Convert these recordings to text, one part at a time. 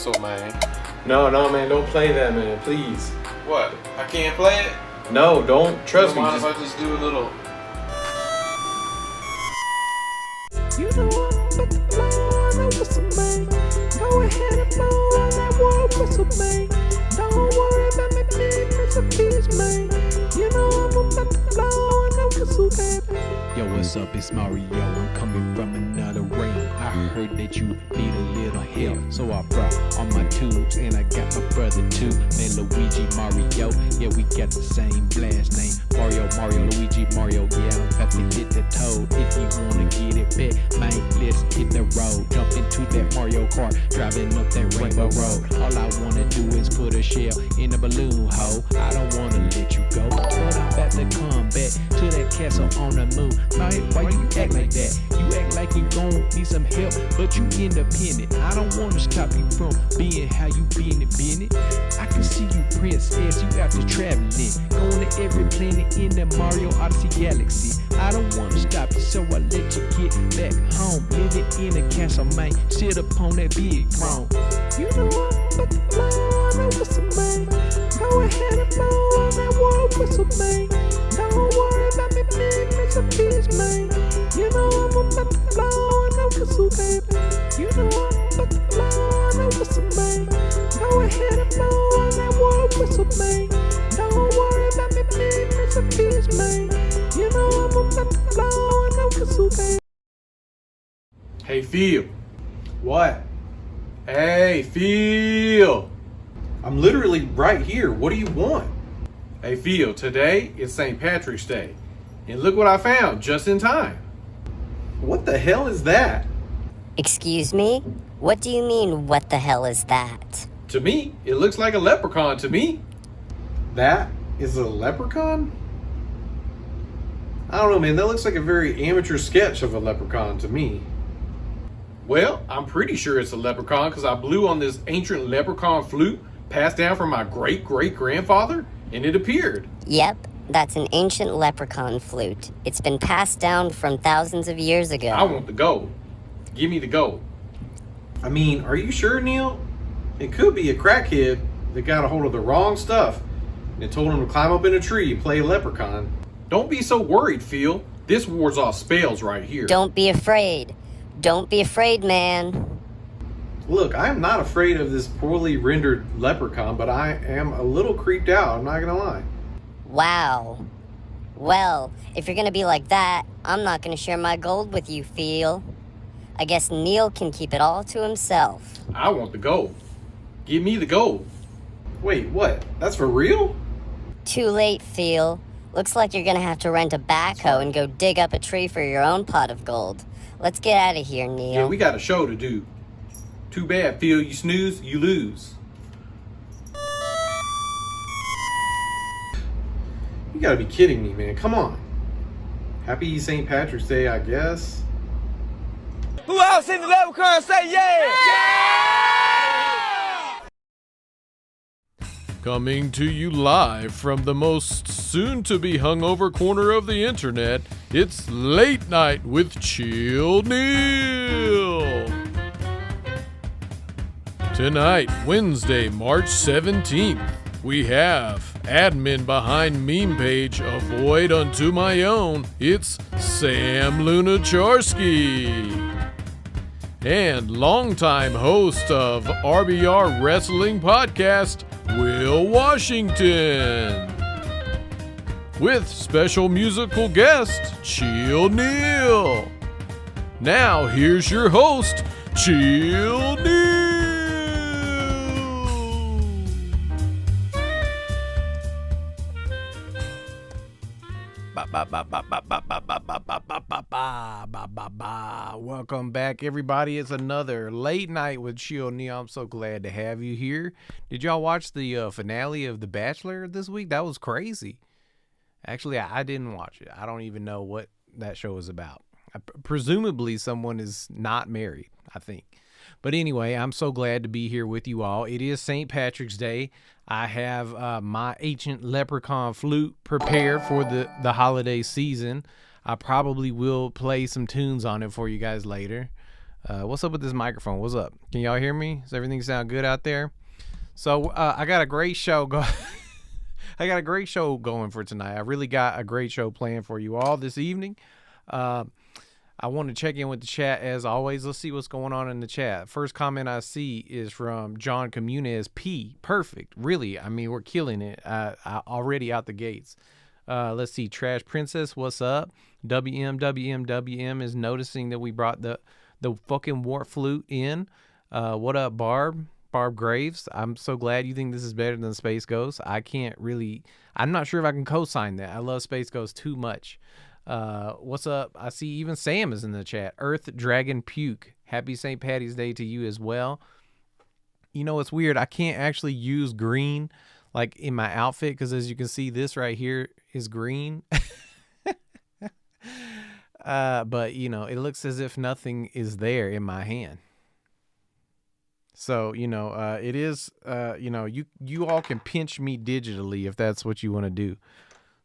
whistle, man. No, man, don't play that, man, please. What? I can't play it? No, don't. Trust me. Mind if I just do a little... You know I'm about to blow on that whistle, man. Go ahead and blow on that war whistle, man. Don't worry about me being recipes, man. You know I'm about to blow on that whistle, baby. Yo, what's up? It's Mario. I'm coming from another realm. I heard that you need a little help, so I brought all my tools, and I got my brother too. Man, Luigi, Mario. Yeah, we got the same blast name. Mario, Luigi, Mario. Yeah, I'm about to hit the toad. If you wanna get it back, man, let's hit the road. Jump into that Mario Kart, driving up that Rainbow Road. All I wanna do is put a shell in a balloon hole. I don't wanna let you go, but I'm about to come back to that castle on the moon. Man, why you act like that? You act like you gon' need some help, but you independent. I don't wanna stop you from being how you being it. I can see you, princess, you out there traveling, going to every planet in the Mario Odyssey galaxy. I don't wanna stop you, so I let you get back home. Living in a castle, man, sit upon that big throne. You know I'm about to blow on that whistle, man. Go ahead and blow on that war whistle, man. Don't worry about me being recipes, man. You know I'm about to blow on that whistle, baby. You know I'm about to blow on that whistle, man. Go ahead and blow on that war whistle, man. Don't worry about me being recipes, man. You know I'm about to blow on that whistle, baby. Hey, Phil. What? Hey, Phil. I'm literally right here. What do you want? Hey, Phil, today is St. Patrick's Day. And look what I found just in time. What the hell is that? Excuse me? What do you mean, what the hell is that? To me, it looks like a leprechaun to me. That is a leprechaun? I don't know, man. That looks like a very amateur sketch of a leprechaun to me. Well, I'm pretty sure it's a leprechaun because I blew on this ancient leprechaun flute passed down from my great-great-grandfather, and it appeared. Yep, that's an ancient leprechaun flute. It's been passed down from thousands of years ago. I want the gold. Give me the gold. I mean, are you sure, Neil? It could be a crackhead that got a hold of the wrong stuff and told him to climb up in a tree and play a leprechaun. Don't be so worried, Phil. This wards off spells right here. Don't be afraid. Don't be afraid, man. Look, I am not afraid of this poorly rendered leprechaun, but I am a little creeped out, I'm not gonna lie. Wow. Well, if you're gonna be like that, I'm not gonna share my gold with you, Phil. I guess Neil can keep it all to himself. I want the gold. Give me the gold. Wait, what? That's for real? Too late, Phil. Looks like you're gonna have to rent a backhoe and go dig up a tree for your own pot of gold. Let's get out of here, Neil. Yeah, we got a show to do. Too bad, Phil. You snooze, you lose. You gotta be kidding me, man. Come on. Happy St. Patrick's Day, I guess. Who else in the leprechaun say yeah? Coming to you live from the most soon-to-be hungover corner of the internet, it's Late Night with Chill Neil. Tonight, Wednesday, March 17th, we have admin behind meme page Avoid Unto My Own, it's Sam Luna Charsky. And longtime host of RBR Wrestling Podcast, Will Washington. With special musical guest, Chill Neil. Now, here's your host, Chill Neil. Welcome back, everybody. It's another Late Night with Chill Neil. I'm so glad to have you here. Did y'all watch the finale of The Bachelor this week? That was crazy. Actually, I didn't watch it. I don't even know what that show is about. Presumably, someone is not married, I think. But anyway, I'm so glad to be here with you all. It is St. Patrick's Day. I have my ancient leprechaun flute prepared for the holiday season. I probably will play some tunes on it for you guys later. What's up with this microphone? What's up? Can y'all hear me? Does everything sound good out there? So I got a great show I got a great show going for tonight. I really got a great show planned for you all this evening. I want to check in with the chat as always. Let's see what's going on in the chat. First comment I see is from John Comunez P. Perfect. Really, I mean, we're killing it already out the gates. Let's see. Trash Princess, what's up? WM is noticing that we brought the fucking wart flute in. What up, Barb Graves? I'm so glad you think this is better than Space Ghost. I'm not sure if I can co-sign that. I love Space Ghost too much. What's up? I see even Sam is in the chat. Earth Dragon Puke. Happy St. Patty's Day to you as well. You know, it's weird. I can't actually use green like in my outfit because as you can see, this right here is green. But you know, it looks as if nothing is there in my hand. So, you know, it is, you know, you all can pinch me digitally if that's what you want to do.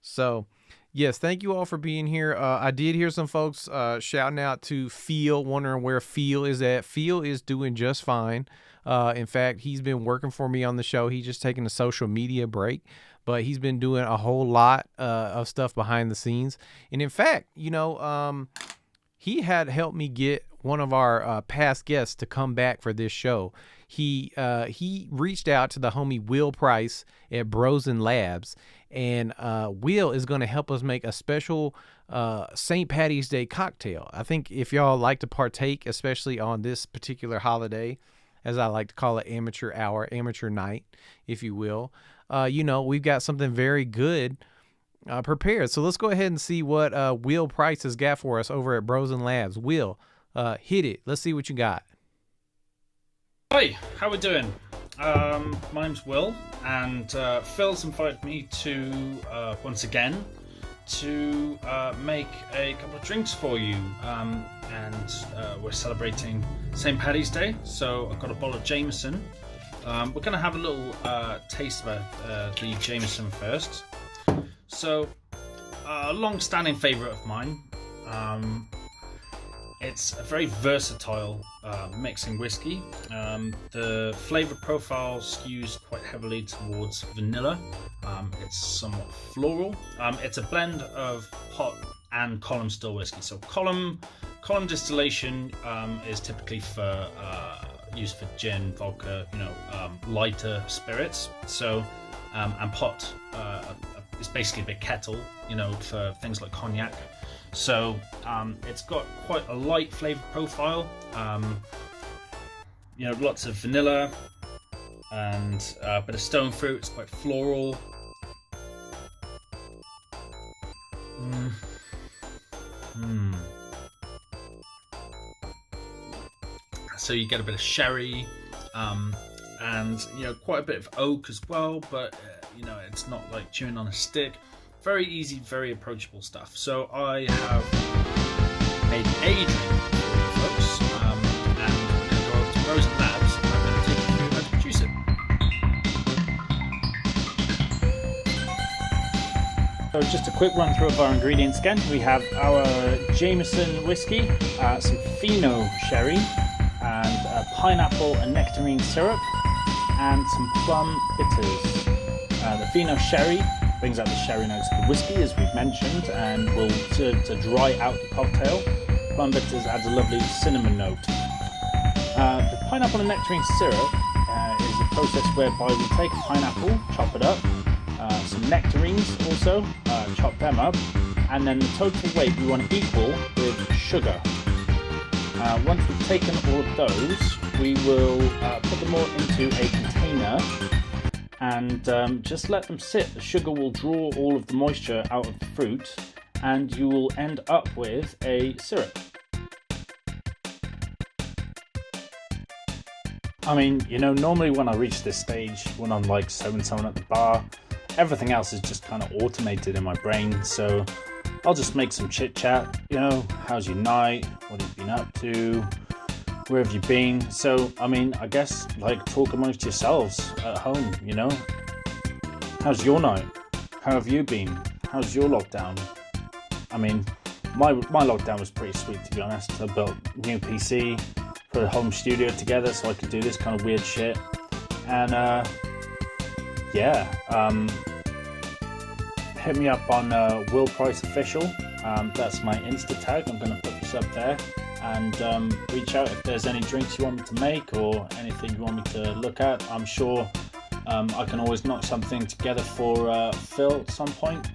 So, yes, thank you all for being here. I did hear some folks shouting out to Phil, wondering where Phil is at. Phil is doing just fine. In fact, he's been working for me on the show. He's just taking a social media break, but he's been doing a whole lot of stuff behind the scenes. And in fact, you know, he had helped me get one of our past guests to come back for this show. He reached out to the homie Will Price at Brosen Labs, and Will is going to help us make a special St. Patty's Day cocktail. I think if y'all like to partake, especially on this particular holiday, as I like to call it, amateur hour, amateur night, if you will, you know, we've got something very good prepared. So let's go ahead and see what Will Price has got for us over at Brosen Labs. Will, hit it. Let's see what you got. Hi, how we doing? My name's Will, and Phil's invited me to once again to make a couple of drinks for you, and we're celebrating St. Patty's Day, so I've got a bottle of Jameson. We're going to have a little taste of the Jameson first. So, a long-standing favourite of mine. It's a very versatile mixing whiskey. The flavour profile skews quite heavily towards vanilla. It's somewhat floral. It's a blend of hot and column still whiskey. So column distillation is typically for used for gin, vodka, you know, lighter spirits. So and pot is basically a big kettle, you know, for things like cognac. So it's got quite a light flavour profile, you know, lots of vanilla and a bit of stone fruit. It's quite floral. So you get a bit of sherry, and you know, quite a bit of oak as well, but you know, it's not like chewing on a stick. Very easy, very approachable stuff. So I have made a drink for you folks, and we're going to go over to Brosen Labs, and I'm going to take you through how to produce it. So just a quick run through of our ingredients again. We have our Jameson whiskey, some Fino sherry, and pineapple and nectarine syrup, and some plum bitters. The Fino sherry brings out the sherry notes of the whiskey, as we've mentioned, and will serve to dry out the cocktail. Plum bitters adds a lovely cinnamon note. The pineapple and nectarine syrup is a process whereby we take a pineapple, chop it up, some nectarines also, chop them up, and then the total weight we want to equal with sugar. Once we've taken all of those, we will put them all into a container and just let them sit. The sugar will draw all of the moisture out of the fruit, and you will end up with a syrup. I mean, you know, normally when I reach this stage, when I'm like serving someone at the bar, everything else is just kind of automated in my brain, so I'll just make some chit chat, you know, how's your night, what have you been up to, where have you been? So, I mean, I guess, like, talk amongst yourselves at home, you know? How's your night? How have you been? How's your lockdown? I mean, my lockdown was pretty sweet, to be honest. I built a new PC, put a home studio together so I could do this kind of weird shit. And hit me up on Will Price Official. That's my Insta tag. I'm going to put this up there. And reach out if there's any drinks you want me to make or anything you want me to look at. I'm sure I can always knock something together for Phil at some point.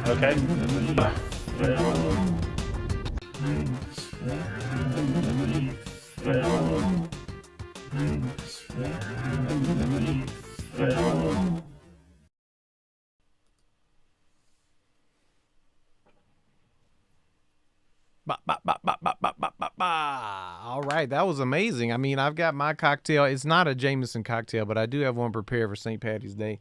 Okay. All right, that was amazing. I mean, I've got my cocktail. It's not a Jameson cocktail, but I do have one prepared for St. Patty's Day.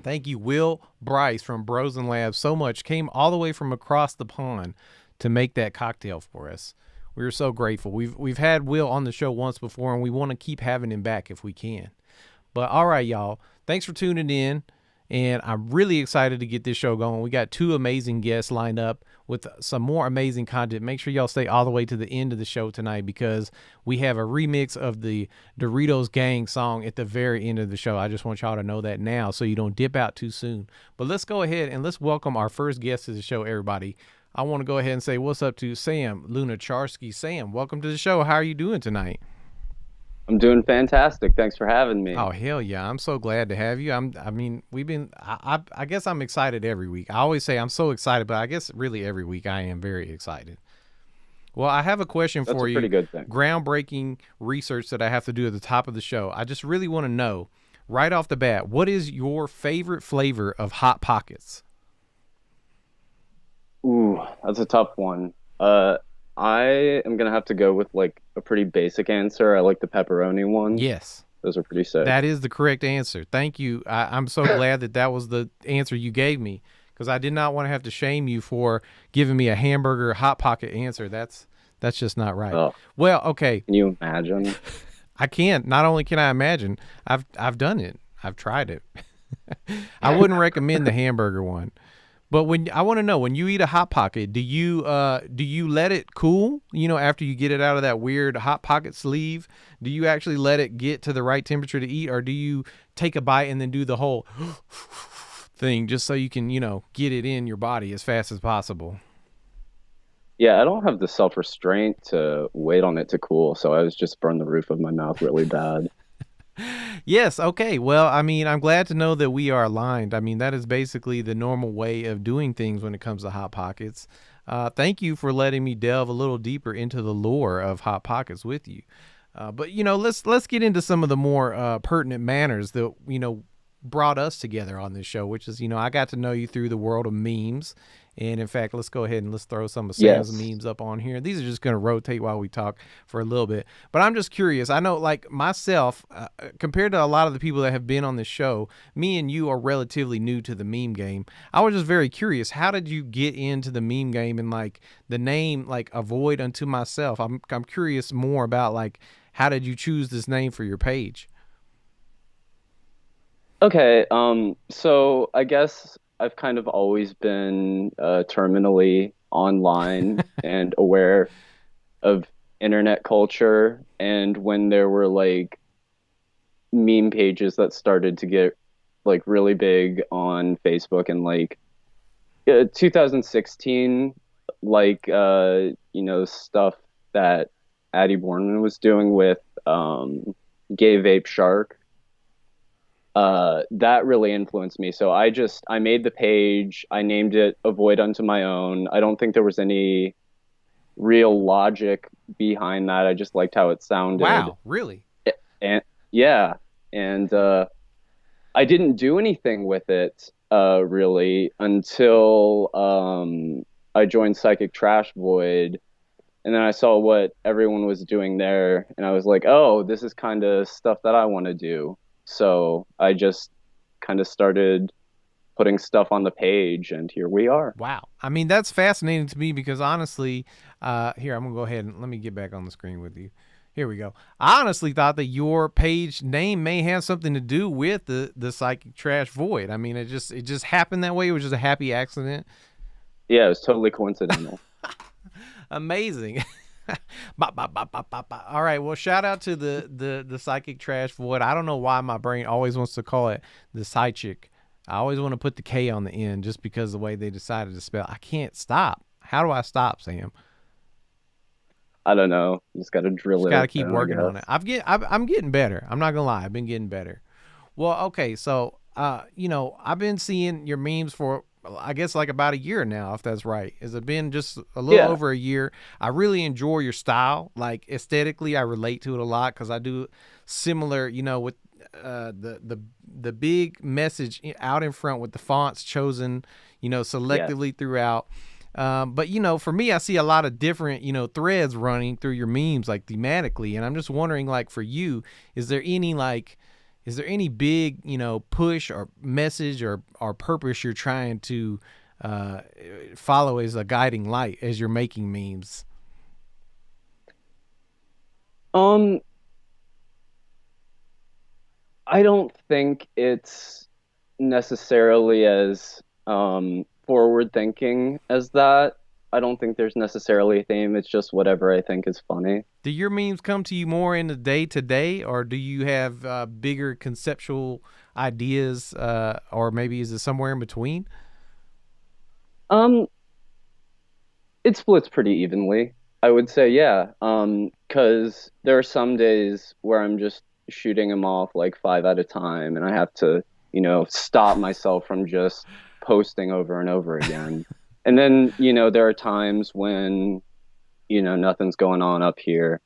Thank you, Will Bryce from Bros and Labs, so much. Came all the way from across the pond to make that cocktail for us. We are so grateful. We've had Will on the show once before, and we want to keep having him back if we can. But all right, y'all. Thanks for tuning in. And I'm really excited to get this show going. We got 2 amazing guests lined up with some more amazing content. Make sure y'all stay all the way to the end of the show tonight because we have a remix of the Doritos Gang song at the very end of the show. I just want y'all to know that now so you don't dip out too soon. But let's go ahead and let's welcome our first guest to the show, everybody. I want to go ahead and say what's up to Sam, Luna Charsky. Sam, welcome to the show. How are you doing tonight? I'm doing fantastic. Thanks for having me. Oh, hell yeah. I'm so glad to have you. I guess I'm excited every week. I always say I'm so excited, but I guess really every week I am very excited. Well, I have a question for you. That's a pretty good thing. Groundbreaking research that I have to do at the top of the show. I just really want to know right off the bat, what is your favorite flavor of Hot Pockets? Ooh, that's a tough one. I am going to have to go with like a pretty basic answer. I like the pepperoni ones. Yes. Those are pretty sick. That is the correct answer. Thank you. I'm so glad that was the answer you gave me because I did not want to have to shame you for giving me a hamburger Hot Pocket answer. That's just not right. Oh. Well, okay. Can you imagine? I can't. Not only can I imagine, I've done it. I've tried it. I wouldn't recommend the hamburger one. But I want to know, when you eat a Hot Pocket, do you let it cool? You know, after you get it out of that weird Hot Pocket sleeve, do you actually let it get to the right temperature to eat, or do you take a bite and then do the whole thing just so you can, get it in your body as fast as possible? Yeah, I don't have the self-restraint to wait on it to cool, so I was just burn the roof of my mouth really bad. Yes. Okay. Well, I mean, I'm glad to know that we are aligned. I mean, that is basically the normal way of doing things when it comes to Hot Pockets. Thank you for letting me delve a little deeper into the lore of Hot Pockets with you. But let's get into some of the more pertinent manners that brought us together on this show, which is I got to know you through the world of memes. And in fact, let's go ahead and let's throw some of Sam's memes up on here. These are just going to rotate while we talk for a little bit. But I'm just curious. I know, like myself, compared to a lot of the people that have been on this show, me and you are relatively new to the meme game. I was just very curious. How did you get into the meme game and like the name, like Avoid Unto Myself? I'm curious more about like how did you choose this name for your page? Okay. So I guess I've kind of always been terminally online and aware of internet culture. And when there were like meme pages that started to get like really big on Facebook in like 2016, like, stuff that Addie Borman was doing with Gay Vape Shark. That really influenced me. So I made the page, I named it Avoid Unto My Own. I don't think there was any real logic behind that. I just liked how it sounded. Wow, really? And yeah. And I didn't do anything with it really until I joined Psychic Trash Void. And then I saw what everyone was doing there. And I was like, oh, this is kind of stuff that I want to do. So I just kind of started putting stuff on the page, and here we are. Wow. I mean, that's fascinating to me because honestly, here, I'm going to go ahead and let me get back on the screen with you. Here we go. I honestly thought that your page name may have something to do with the Psychic Trash Void. I mean, it just happened that way. It was just a happy accident. Yeah, it was totally coincidental. Amazing. All right. Well, shout out to the Psychic Trash Void. I don't know why my brain always wants to call it the Psychic. I always want to put the K on the end just because of the way they decided to spell. I can't stop. How do I stop, Sam? I don't know. You just got to drill it. Got to keep working on it. I'm getting better. I'm not gonna lie. I've been getting better. Well, okay. So, I've been seeing your memes for, I guess, like about a year now, if that's right. Has it been just a little over a year? I really enjoy your style. Like aesthetically, I relate to it a lot because I do similar, with the big message out in front with the fonts chosen, selectively throughout. But for me, I see a lot of different, threads running through your memes, like thematically. And I'm just wondering, like, for you, is there any big, push or message or purpose you're trying to follow as a guiding light as you're making memes? I don't think it's necessarily as forward thinking as that. I don't think there's necessarily a theme. It's just whatever I think is funny. Do your memes come to you more in the day to day, or do you have bigger conceptual ideas, or maybe is it somewhere in between? It splits pretty evenly, I would say. Yeah. 'Cause there are some days where I'm just shooting them off like 5 at a time, and I have to, stop myself from just posting over and over again. And then, there are times when, nothing's going on up here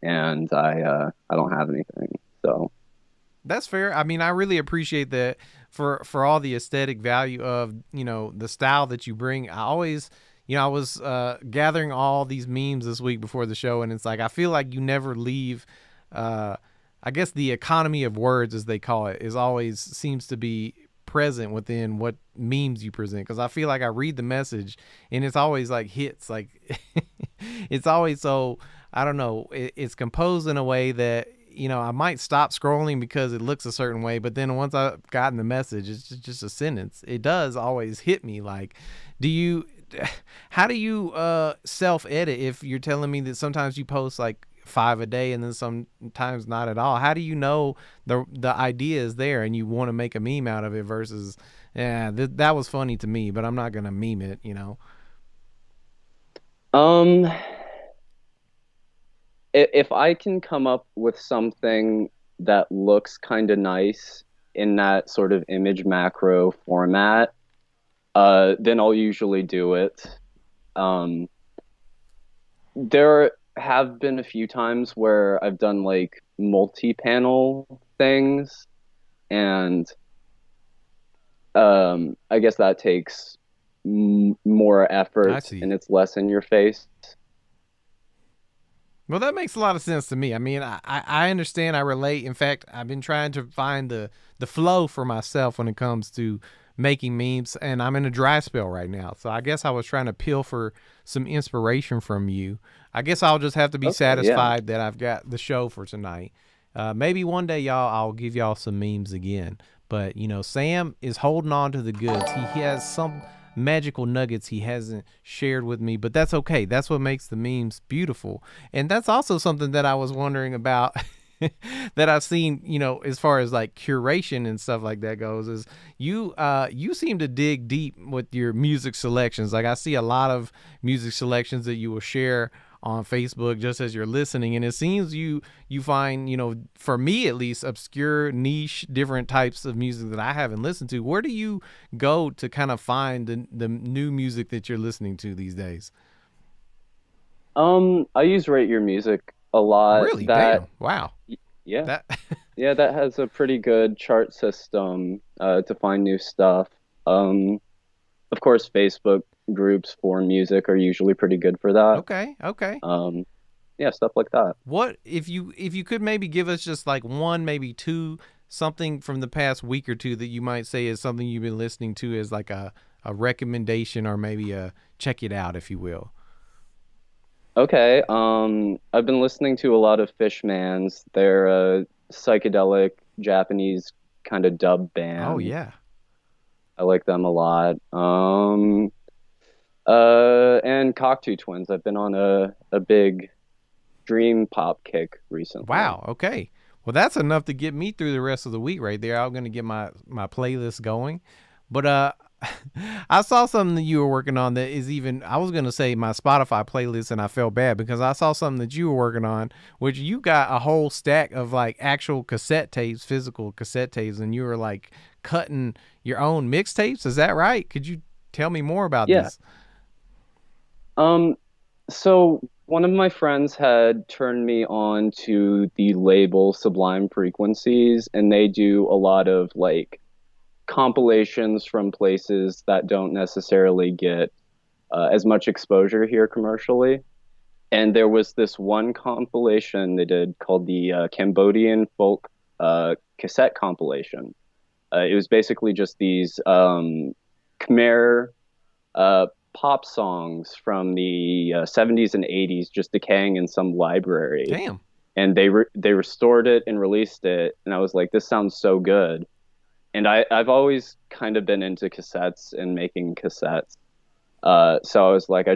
and I don't have anything. So that's fair. I mean, I really appreciate that for all the aesthetic value of, the style that you bring. I always, I was gathering all these memes this week before the show, and it's like, I feel like you never leave, I guess the economy of words, as they call it, is always seems to be present within what memes you present, because I feel like I read the message and it's always like hits, like it's always so, I don't know, it's composed in a way that I might stop scrolling because it looks a certain way, but then once I've gotten the message, it's just a sentence. It does always hit me. Like, how do you self-edit if you're telling me that sometimes you post like 5 a day and then sometimes not at all? How do you know the idea is there and you want to make a meme out of it versus, that was funny to me, but I'm not gonna meme it, If I can come up with something that looks kind of nice in that sort of image macro format, then I'll usually do it. There have been a few times where I've done like multi-panel things, and I guess that takes more effort and it's less in your face. Well, that makes a lot of sense to me. I mean, I understand, I relate. In fact, I've been trying to find the flow for myself when it comes to making memes, and I'm in a dry spell right now. So I guess I was trying to peel for some inspiration from you. I guess I'll just have to be satisfied that I've got the show for tonight. Maybe one day, I'll give y'all some memes again. But, Sam is holding on to the goods. He has some magical nuggets he hasn't shared with me, but that's okay. That's what makes the memes beautiful. And that's also something that I was wondering about that I've seen, as far as like curation and stuff like that goes, is you seem to dig deep with your music selections. Like, I see a lot of music selections that you will share on Facebook just as you're listening, and it seems you find, for me at least, obscure, niche, different types of music that I haven't listened to. Where do you go to kind of find the new music that you're listening to these days? I use Rate Your Music a lot. Really? Damn. Wow. Yeah. Yeah, that has a pretty good chart system to find new stuff. Of course, Facebook groups for music are usually pretty good for that. Okay. Yeah, stuff like that. What if you could maybe give us just like one, maybe two something from the past week or two that you might say is something you've been listening to as like a recommendation or maybe a check it out, if you will. Okay. I've been listening to a lot of Fishmans. They're a psychedelic Japanese kind of dub band. Oh yeah. I like them a lot. And Cocteau Twins. I've been on a big dream pop kick recently. Wow. Okay. Well, that's enough to get me through the rest of the week right there. I'm going to get my playlist going. But I saw something that you were working on that is even, I was going to say my Spotify playlist, and I felt bad because I saw something that you were working on, which you got a whole stack of like actual cassette tapes, physical cassette tapes, and you were like cutting your own mixtapes. Is that right? Could you tell me more about this? So one of my friends had turned me on to the label Sublime Frequencies, and they do a lot of like compilations from places that don't necessarily get as much exposure here commercially. And there was this one compilation they did called the Cambodian Folk Cassette Compilation. It was basically just these Khmer pop songs from the 70s and 80s just decaying in some library. Damn. And they restored it and released it, and I was like, this sounds so good. And I've always kind of been into cassettes and making cassettes. So I was like,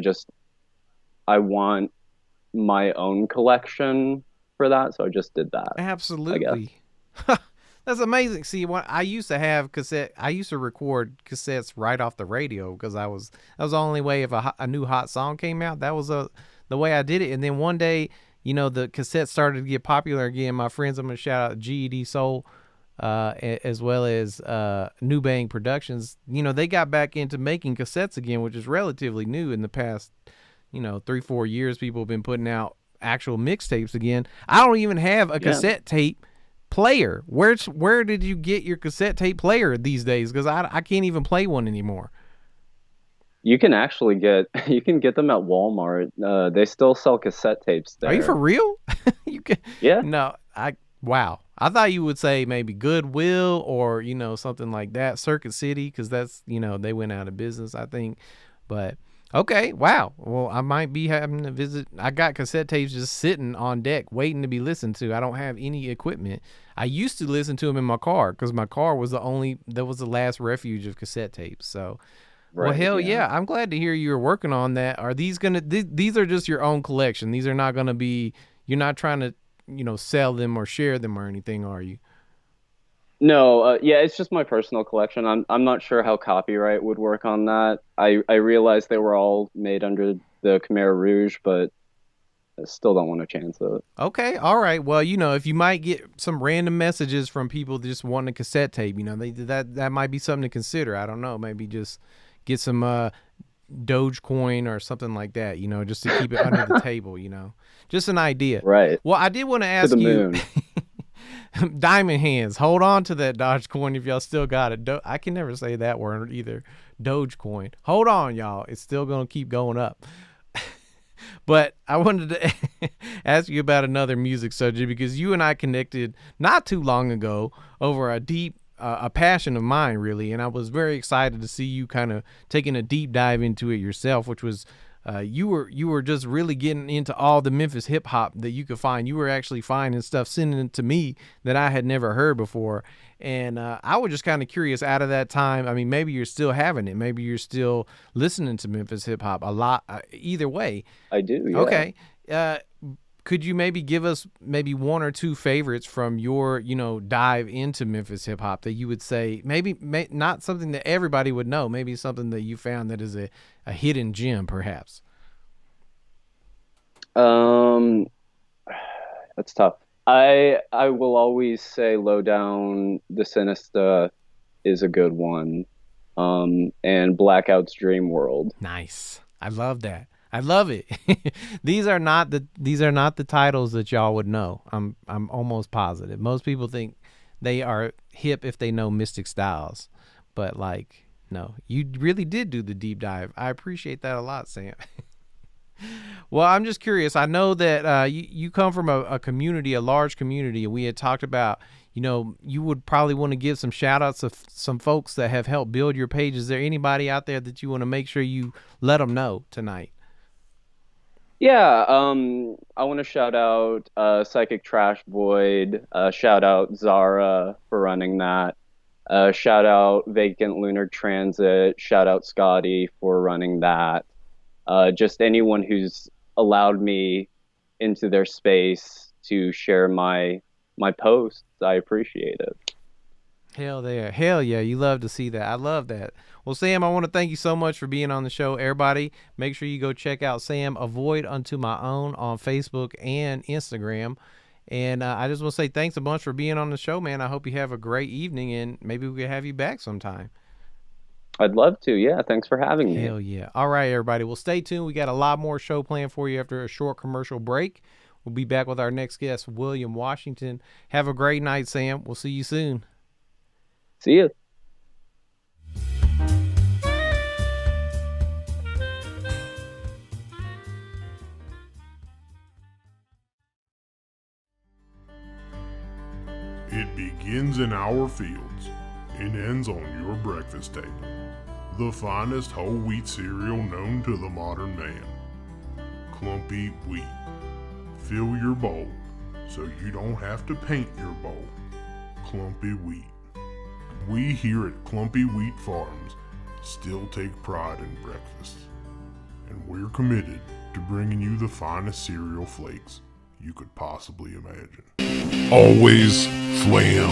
I want my own collection for that, so I just did that. Absolutely. That's amazing. See, I used to record cassettes right off the radio because that was the only way if a new hot song came out. That was the way I did it. And then one day, the cassette started to get popular again. My friends, I'm going to shout out GED Soul, as well as New Bang Productions. They got back into making cassettes again, which is relatively new. In the past 3-4 years, people have been putting out actual mixtapes again. I don't even have a cassette tape player. Where did you get your cassette tape player these days? Because I can't even play one anymore. You can actually get them at Walmart. They still sell cassette tapes there. Are you for real? You can. Yeah. No, wow. I thought you would say maybe Goodwill or something like that, Circuit City, because that's they went out of business, I think. But okay, wow. Well, I might be having to visit. I got cassette tapes just sitting on deck waiting to be listened to. I don't have any equipment. I used to listen to them in my car because my car was the last refuge of cassette tapes. So, right, well, hell yeah. I'm glad to hear you're working on that. Are these these are just your own collection? These are not gonna be, you're not trying to sell them or share them or anything, are you? No, yeah, it's just my personal collection. I'm not sure how copyright would work on that. I realized they were all made under the Khmer Rouge, but I still don't want to chance it. Okay, all right. Well, if you might get some random messages from people just wanting a cassette tape, that might be something to consider. I don't know, maybe just get some Dogecoin or something like that, just to keep it under the table, just an idea. Right. Well, I did want to ask you, Diamond Hands, hold on to that Dogecoin if y'all still got it. I can never say that word either. Dogecoin. Hold on, y'all. It's still going to keep going up. But I wanted to ask you about another music subject because you and I connected not too long ago over a passion of mine, really. And I was very excited to see you kind of taking a deep dive into it yourself, which was you were just really getting into all the Memphis hip hop that you could find. You were actually finding stuff, sending it to me that I had never heard before. And I was just kind of curious out of that time. I mean, maybe you're still having it. Maybe you're still listening to Memphis hip hop a lot. Either way. I do. Yeah. Okay. Could you maybe give us maybe one or two favorites from your, dive into Memphis hip hop that you would say maybe not something that everybody would know, maybe something that you found that is a hidden gem, perhaps? That's tough. I will always say Lowdown the Sinister is a good one. And Blackout's Dream World. Nice. I love that. I love it. These are not the titles that y'all would know. I'm almost positive. Most people think they are hip if they know Mystic Styles, but no, you really did do the deep dive. I appreciate that a lot, Sam. Well, I'm just curious. I know that you come from a community, a large community, and we had talked about you would probably want to give some shout outs of some folks that have helped build your page. Is there anybody out there that you want to make sure you let them know tonight? Yeah, I want to shout out Psychic Trash Void, shout out Zara for running that, shout out Vacant Lunar Transit, shout out Scotty for running that. Just anyone who's allowed me into their space to share my posts, I appreciate it. Hell yeah, you love to see that. I love that. Well, Sam, I want to thank you so much for being on the show. Everybody, make sure you go check out Sam Avoid Unto My Own on Facebook and Instagram. And I just want to say thanks a bunch for being on the show, man. I hope you have a great evening, and maybe we can have you back sometime. I'd love to. Yeah, thanks for having me. Hell yeah. All right, everybody. Well, stay tuned. We got a lot more show planned for you after a short commercial break. We'll be back with our next guest, William Washington. Have a great night, Sam. We'll see you soon. See you. It begins in our fields and ends on your breakfast table. The finest whole wheat cereal known to the modern man. Clumpy wheat. Fill your bowl so you don't have to paint your bowl. Clumpy wheat. We here at Clumpy Wheat Farms still take pride in breakfast. And we're committed to bringing you the finest cereal flakes you could possibly imagine. Always flam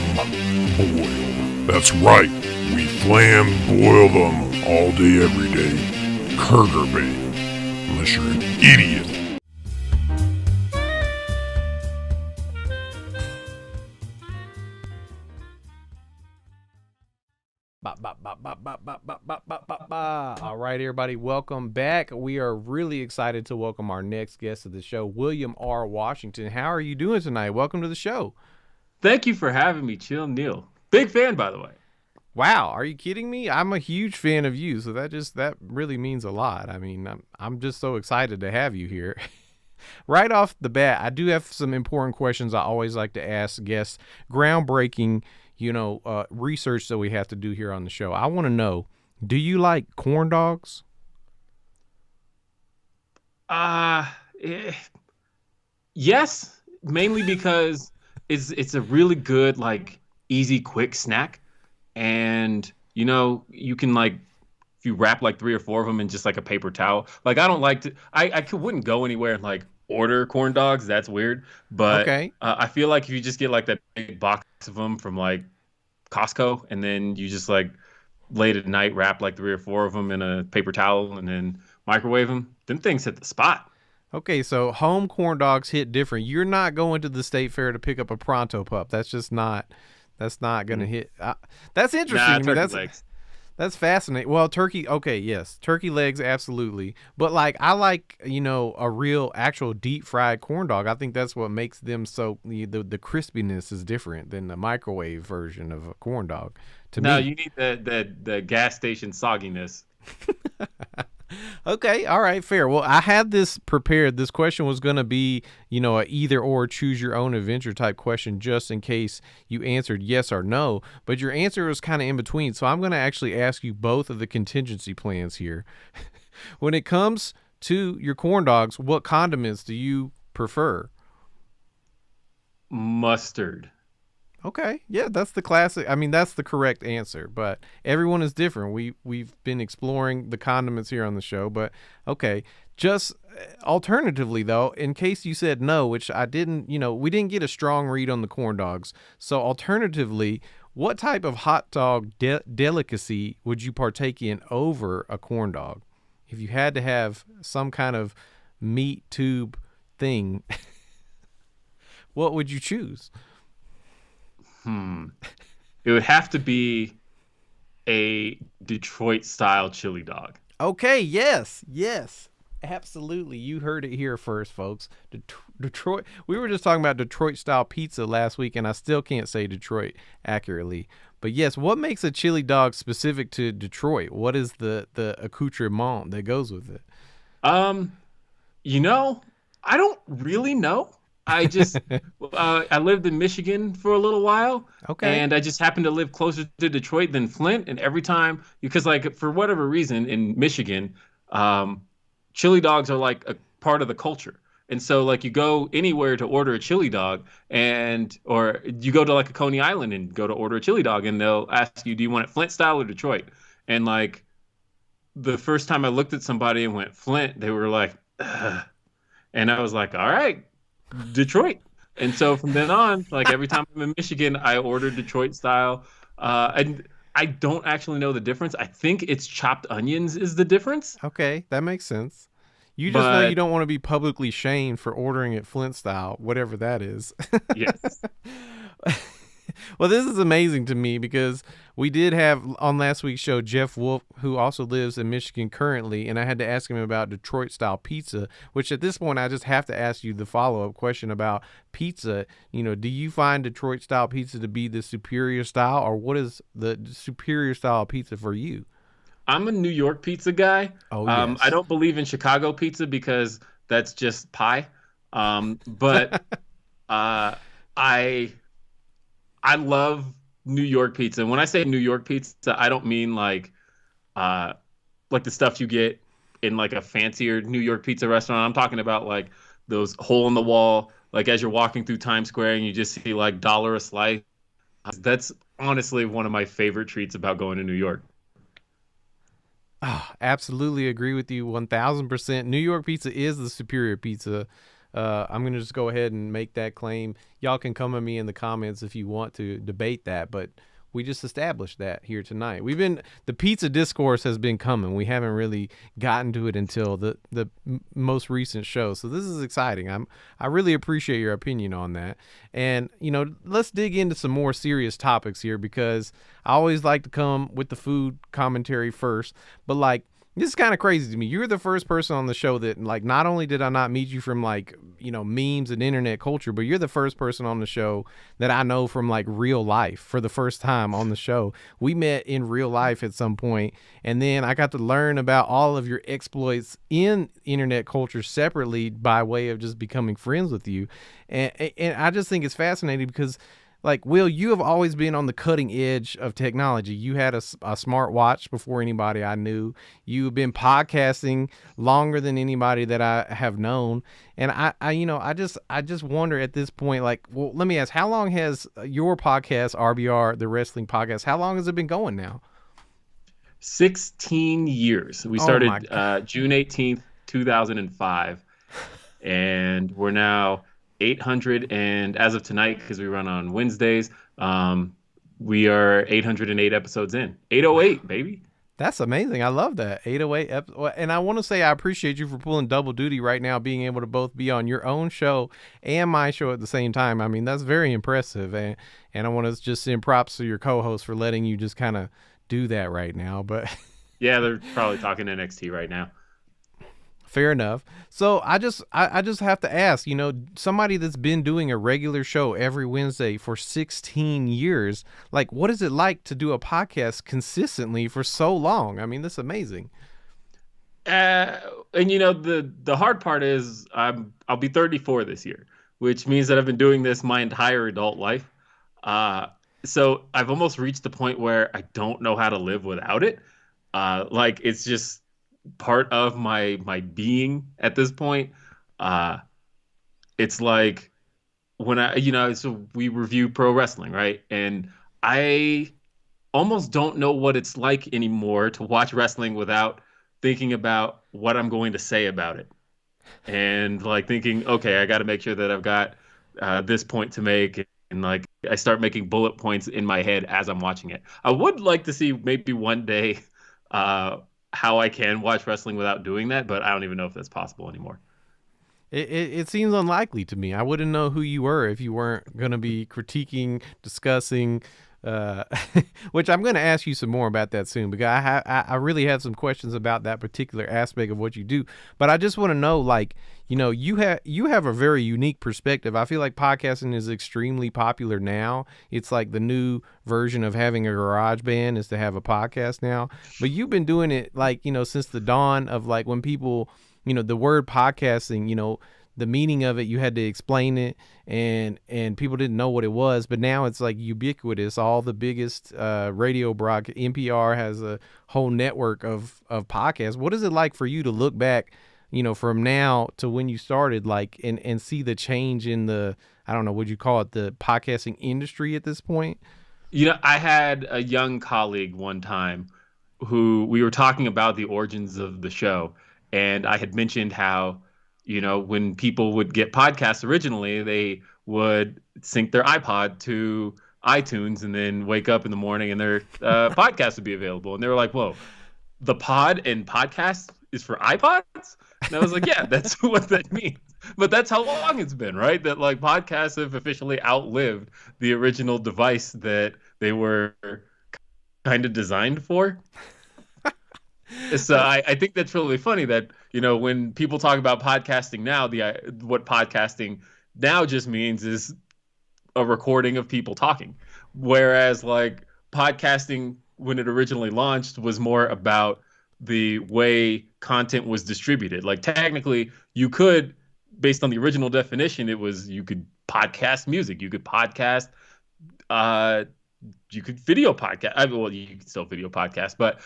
boil. That's right, we flam boil them all day every day. Kurger bait, unless you're an idiot. All right, everybody, welcome back. We are really excited to welcome our next guest of the show, William R. Washington. How are you doing tonight? Welcome to the show. Thank you for having me, Chill Neil. Big fan, by the way. Wow, are you kidding me? I'm a huge fan of you, so that really means a lot. I mean, I'm just so excited to have you here. Right off the bat, I do have some important questions I always like to ask guests. Groundbreaking, research that we have to do here on the show. I want to know, do you like corn dogs? Yes, mainly because it's a really good, easy, quick snack. And, you can if you wrap 3 or 4 of them in just a paper towel. I don't like to, wouldn't go anywhere and order corn dogs. That's weird. But okay. I feel like if you just get that big box of them from Costco, and then you just late at night wrap 3 or 4 of them in a paper towel and then microwave them, then things hit the spot. Okay, so home corn dogs hit different. You're not going to the state fair to pick up a Pronto Pup. That's just not. That's not going to hit. That's interesting. Nah, turkey legs. That's fascinating. Well, turkey. Okay, yes, turkey legs, absolutely. But I like a real actual deep fried corn dog. I think that's what makes them so the crispiness is different than the microwave version of a corn dog. No, you need the gas station sogginess. Okay, all right, fair. Well, I had this prepared. This question was going to be, a either or choose your own adventure type question just in case you answered yes or no. But your answer was kind of in between. So I'm going to actually ask you both of the contingency plans here. When it comes to your corn dogs, what condiments do you prefer? Mustard. Okay. Yeah, that's the classic. I mean, that's the correct answer, but everyone is different. We've been exploring the condiments here on the show, but okay. Just alternatively though, in case you said no, which I didn't, we didn't get a strong read on the corn dogs. So alternatively, what type of hot dog delicacy would you partake in over a corn dog? If you had to have some kind of meat tube thing, what would you choose? It would have to be a Detroit style chili dog. Okay, yes, absolutely. You heard it here first, folks. Detroit. We were just talking about Detroit style pizza last week, and I still can't say Detroit accurately. But yes, what makes a chili dog specific to Detroit? What is the accoutrement that goes with it? I don't really know. I just I lived in Michigan for a little while, Okay. and I just happened to live closer to Detroit than Flint. And every time, because like for whatever reason in Michigan, chili dogs are like a part of the culture. And so like you go anywhere to order a chili dog, or you go to like a Coney Island and go to order a chili dog, and they'll ask you, do you want it Flint style or Detroit? And like the first time I looked at somebody and went Flint, they were like, ugh. And I was like, all right, Detroit. And so from then on, like every time I'm in Michigan, I order Detroit style. And I don't actually know the difference. I think it's chopped onions is the difference. Okay, that makes sense. You just know you don't want to be publicly shamed for ordering it Flint style, whatever that is. Yes. Well, this is amazing to me because we did have on last week's show Jeff Wolf, who also lives in Michigan currently, and I had to ask him about Detroit style pizza, which at this point I just have to ask you the follow-up question about pizza. You know, do you find Detroit style pizza to be the superior style, or what is the superior style pizza for you? I'm a New York pizza guy. Oh, yes. I don't believe in Chicago pizza because that's just pie. But I love New York pizza. And when I say New York pizza, I don't mean like the stuff you get in like a fancier New York pizza restaurant. I'm talking about like those hole in the wall, like as you're walking through Times Square and you just see like $1 a slice. That's honestly one of my favorite treats about going to New York. Oh, absolutely agree with you 1000%. New York pizza is the superior pizza. I'm going to just go ahead and make that claim. Y'all can come at me in the comments if you want to debate that, but we just established that here tonight. The pizza discourse has been coming. We haven't really gotten to it until the most recent show. So this is exciting. I really appreciate your opinion on that. And, you know, let's dig into some more serious topics here because I always like to come with the food commentary first, but like, this is kind of crazy to me. You're the first person on the show that, like, not only did I not meet you from, like, you know, memes and internet culture, but you're the first person on the show that I know from, like, real life for the first time on the show. We met in real life at some point, and then I got to learn about all of your exploits in internet culture separately by way of just becoming friends with you. And I just think it's fascinating because, like, Will, you have always been on the cutting edge of technology. You had a smart watch before anybody I knew. You've been podcasting longer than anybody that I have known. And I just wonder at this point, like, well, let me ask, how long has your podcast, RBR, the Wrestling Podcast, how long has it been going now? 16 years. We started June 18th, 2005. And we're now 800, and as of tonight, because we run on Wednesdays, we are 808 episodes in. 808, baby. That's amazing. I love that. 808 and I want to say I appreciate you for pulling double duty right now, being able to both be on your own show and my show at the same time. I mean, that's very impressive, and I want to just send props to your co-host for letting you just kind of do that right now. But yeah, they're probably talking NXT right now. Fair enough. So I just have to ask, you know, somebody that's been doing a regular show every Wednesday for 16 years, like, what is it like to do a podcast consistently for so long? I mean, that's amazing. And you know, the hard part is I'll be 34 this year, which means that I've been doing this my entire adult life. So I've almost reached the point where I don't know how to live without it. Like, it's just part of my being at this point. It's like when so we review pro wrestling, right? And I almost don't know what it's like anymore to watch wrestling without thinking about what I'm going to say about it. And like thinking, okay, I got to make sure that I've got this point to make. And like, I start making bullet points in my head as I'm watching it. I would like to see maybe one day, how I can watch wrestling without doing that, but I don't even know if that's possible anymore. It seems unlikely to me. I wouldn't know who you were if you weren't going to be critiquing, discussing, which I'm going to ask you some more about that soon, because I really have some questions about that particular aspect of what you do. But I just want to know, like, you know, you have a very unique perspective. I feel like podcasting is extremely popular now. It's like the new version of having a garage band is to have a podcast now. But you've been doing it, like, you know, since the dawn of, like, when people, you know, the word podcasting, you know, the meaning of it, you had to explain it, and people didn't know what it was. But now it's like ubiquitous. All the biggest radio NPR has a whole network of podcasts. What is it like for you to look back, from now to when you started, like, and see the change in the, I don't know, would you call it the podcasting industry at this point? I had a young colleague one time who we were talking about the origins of the show. And I had mentioned how, when people would get podcasts originally, they would sync their iPod to iTunes and then wake up in the morning and their podcast would be available. And they were like, whoa, the pod and podcast is for iPods? And I was like, yeah, that's what that means. But that's how long it's been, right? That like podcasts have officially outlived the original device that they were kind of designed for. So I think that's really funny that, when people talk about podcasting now, what podcasting now just means is a recording of people talking. Whereas like podcasting, when it originally launched, was more about the way content was distributed. Like technically you could, based on the original definition, you could podcast music, you could podcast, you could video podcast. You could still video podcast, but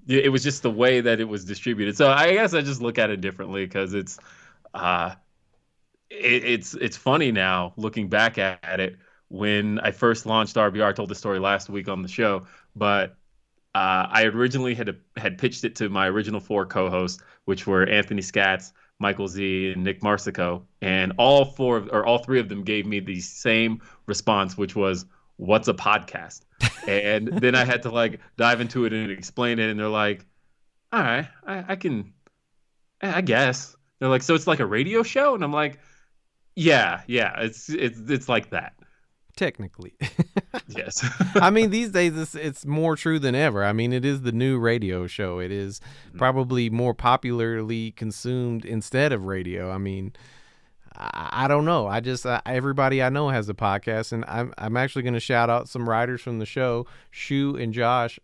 it was just the way that it was distributed. So I guess I just look at it differently because it's funny now looking back at it. When I first launched RBR, I told the story last week on the show, but I originally had pitched it to my original 4 co-hosts, which were Anthony Scatz, Michael Z, and Nick Marsico, and all 3 of them gave me the same response, which was, "What's a podcast?" And then I had to like dive into it and explain it, and they're like, "All right, I guess." They're like, "So it's like a radio show?" And I'm like, "Yeah, it's like that." Technically. Yes. I mean, these days it's more true than ever. I mean, it is the new radio show. It is probably more popularly consumed instead of radio. I mean, I don't know. I just everybody I know has a podcast, and I'm actually going to shout out some writers from the show, Shu and Josh.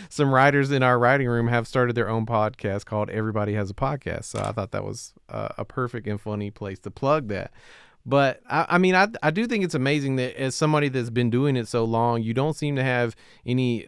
Some writers in our writing room have started their own podcast called Everybody Has a Podcast. So I thought that was a perfect and funny place to plug that. But I mean, I do think it's amazing that as somebody that's been doing it so long, you don't seem to have any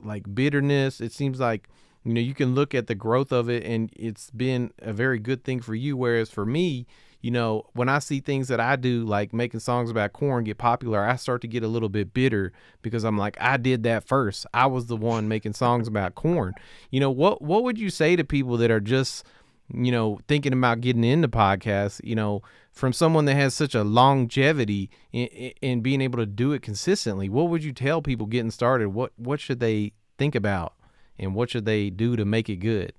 like bitterness. It seems like, you can look at the growth of it and it's been a very good thing for you. Whereas for me, when I see things that I do, like making songs about corn get popular, I start to get a little bit bitter because I'm like, I did that first. I was the one making songs about corn. What would you say to people that are just, thinking about getting into podcasts, from someone that has such a longevity in being able to do it consistently? What would you tell people getting started? What should they think about and what should they do to make it good?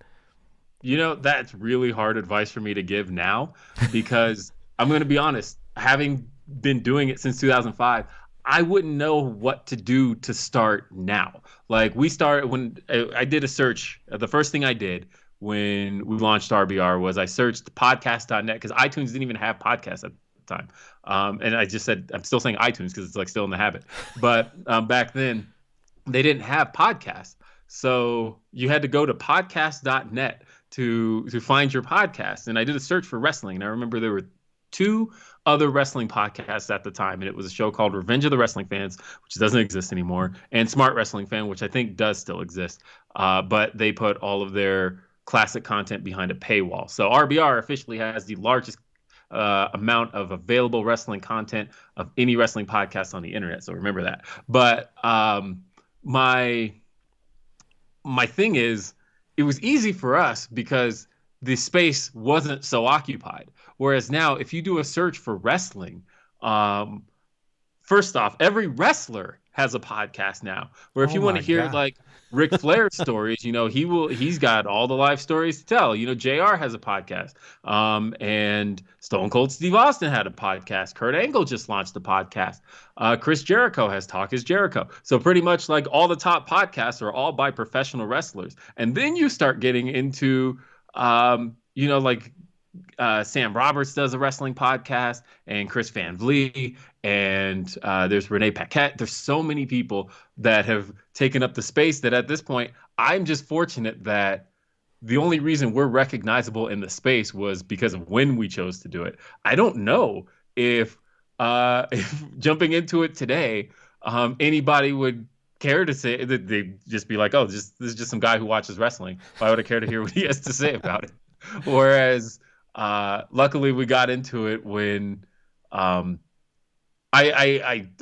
That's really hard advice for me to give now because I'm going to be honest, having been doing it since 2005, I wouldn't know what to do to start now. Like when I did a search, the first thing I did when we launched RBR was I searched podcast.net because iTunes didn't even have podcasts at the time. And I just said, I'm still saying iTunes because it's like still in the habit. But back then they didn't have podcasts. So you had to go to podcast.net to find your podcast. And I did a search for wrestling. And I remember there were 2 other wrestling podcasts at the time. And it was a show called Revenge of the Wrestling Fans, which doesn't exist anymore, and Smart Wrestling Fan, which I think does still exist. But they put all of their classic content behind a paywall. So RBR officially has the largest amount of available wrestling content of any wrestling podcast on the internet. So remember that. But my thing is, it was easy for us because the space wasn't so occupied. Whereas now, if you do a search for wrestling, first off, every wrestler has a podcast now. Where if you want to hear like Ric Flair's stories, he's got all the life stories to tell. JR has a podcast. And Stone Cold Steve Austin had a podcast. Kurt Angle just launched a podcast. Chris Jericho has Talk is Jericho. So pretty much like all the top podcasts are all by professional wrestlers. And then you start getting into, Sam Roberts does a wrestling podcast, and Chris Van Vliet, and there's Renee Paquette. There's so many people that have taken up the space that at this point, I'm just fortunate that the only reason we're recognizable in the space was because of when we chose to do it. I don't know if jumping into it today, anybody would care to say that. They'd just be like, oh, this is just some guy who watches wrestling. Why would I care to hear what he has to say about it? Whereas, luckily we got into it when I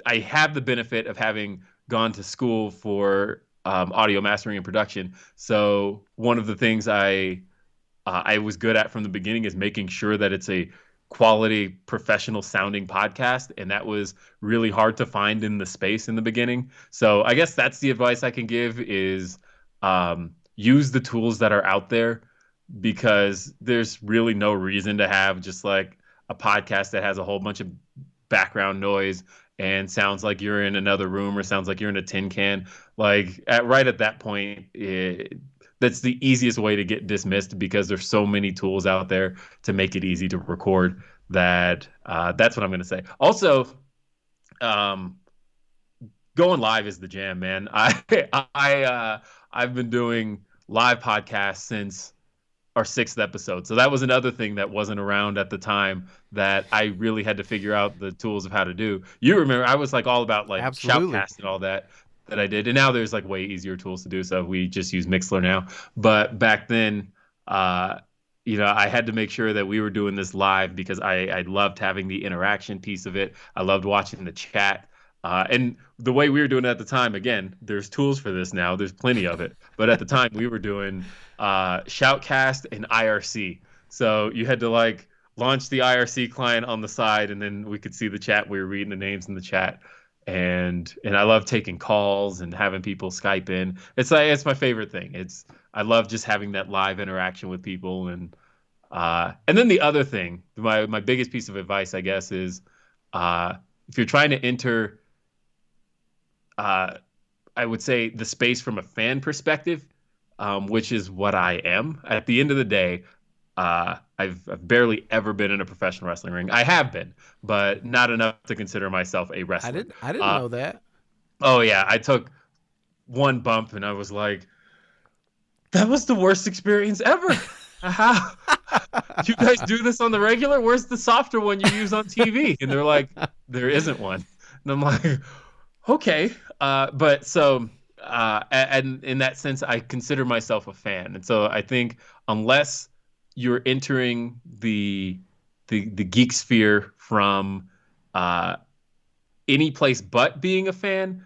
have the benefit of having gone to school for audio mastering and production. So one of the things I was good at from the beginning is making sure that it's a quality, professional sounding podcast, and that was really hard to find in the space in the beginning. So I guess that's the advice I can give is use the tools that are out there, because there's really no reason to have just like a podcast that has a whole bunch of background noise and sounds like you're in another room or sounds like you're in a tin can. Like right at that point, that's the easiest way to get dismissed, because there's so many tools out there to make it easy to record that that's what I'm going to say. Also, going live is the jam, man. I've been doing live podcasts since our 6th episode. So that was another thing that wasn't around at the time that I really had to figure out the tools of how to do. You remember, I was like all about like Shoutcast and all that I did. And now there's like way easier tools to do. So we just use Mixler now. But back then, I had to make sure that we were doing this live because I loved having the interaction piece of it. I loved watching the chat. And the way we were doing it at the time, again, there's tools for this now. There's plenty of it. But at the time, we were doing Shoutcast and IRC. So you had to like launch the IRC client on the side, and then we could see the chat. We were reading the names in the chat. And I love taking calls and having people Skype in. It's my favorite thing. I love just having that live interaction with people. And then the other thing, my biggest piece of advice, I guess, is if you're trying to enter, I would say, the space from a fan perspective, which is what I am. At the end of the day, I've barely ever been in a professional wrestling ring. I have been, but not enough to consider myself a wrestler. I didn't know that. Oh yeah, I took one bump and I was like, that was the worst experience ever. How? You guys do this on the regular? Where's the softer one you use on TV? And they're like, there isn't one. And I'm like, okay. But so, and in that sense, I consider myself a fan. And so I think unless you're entering the geek sphere from any place but being a fan,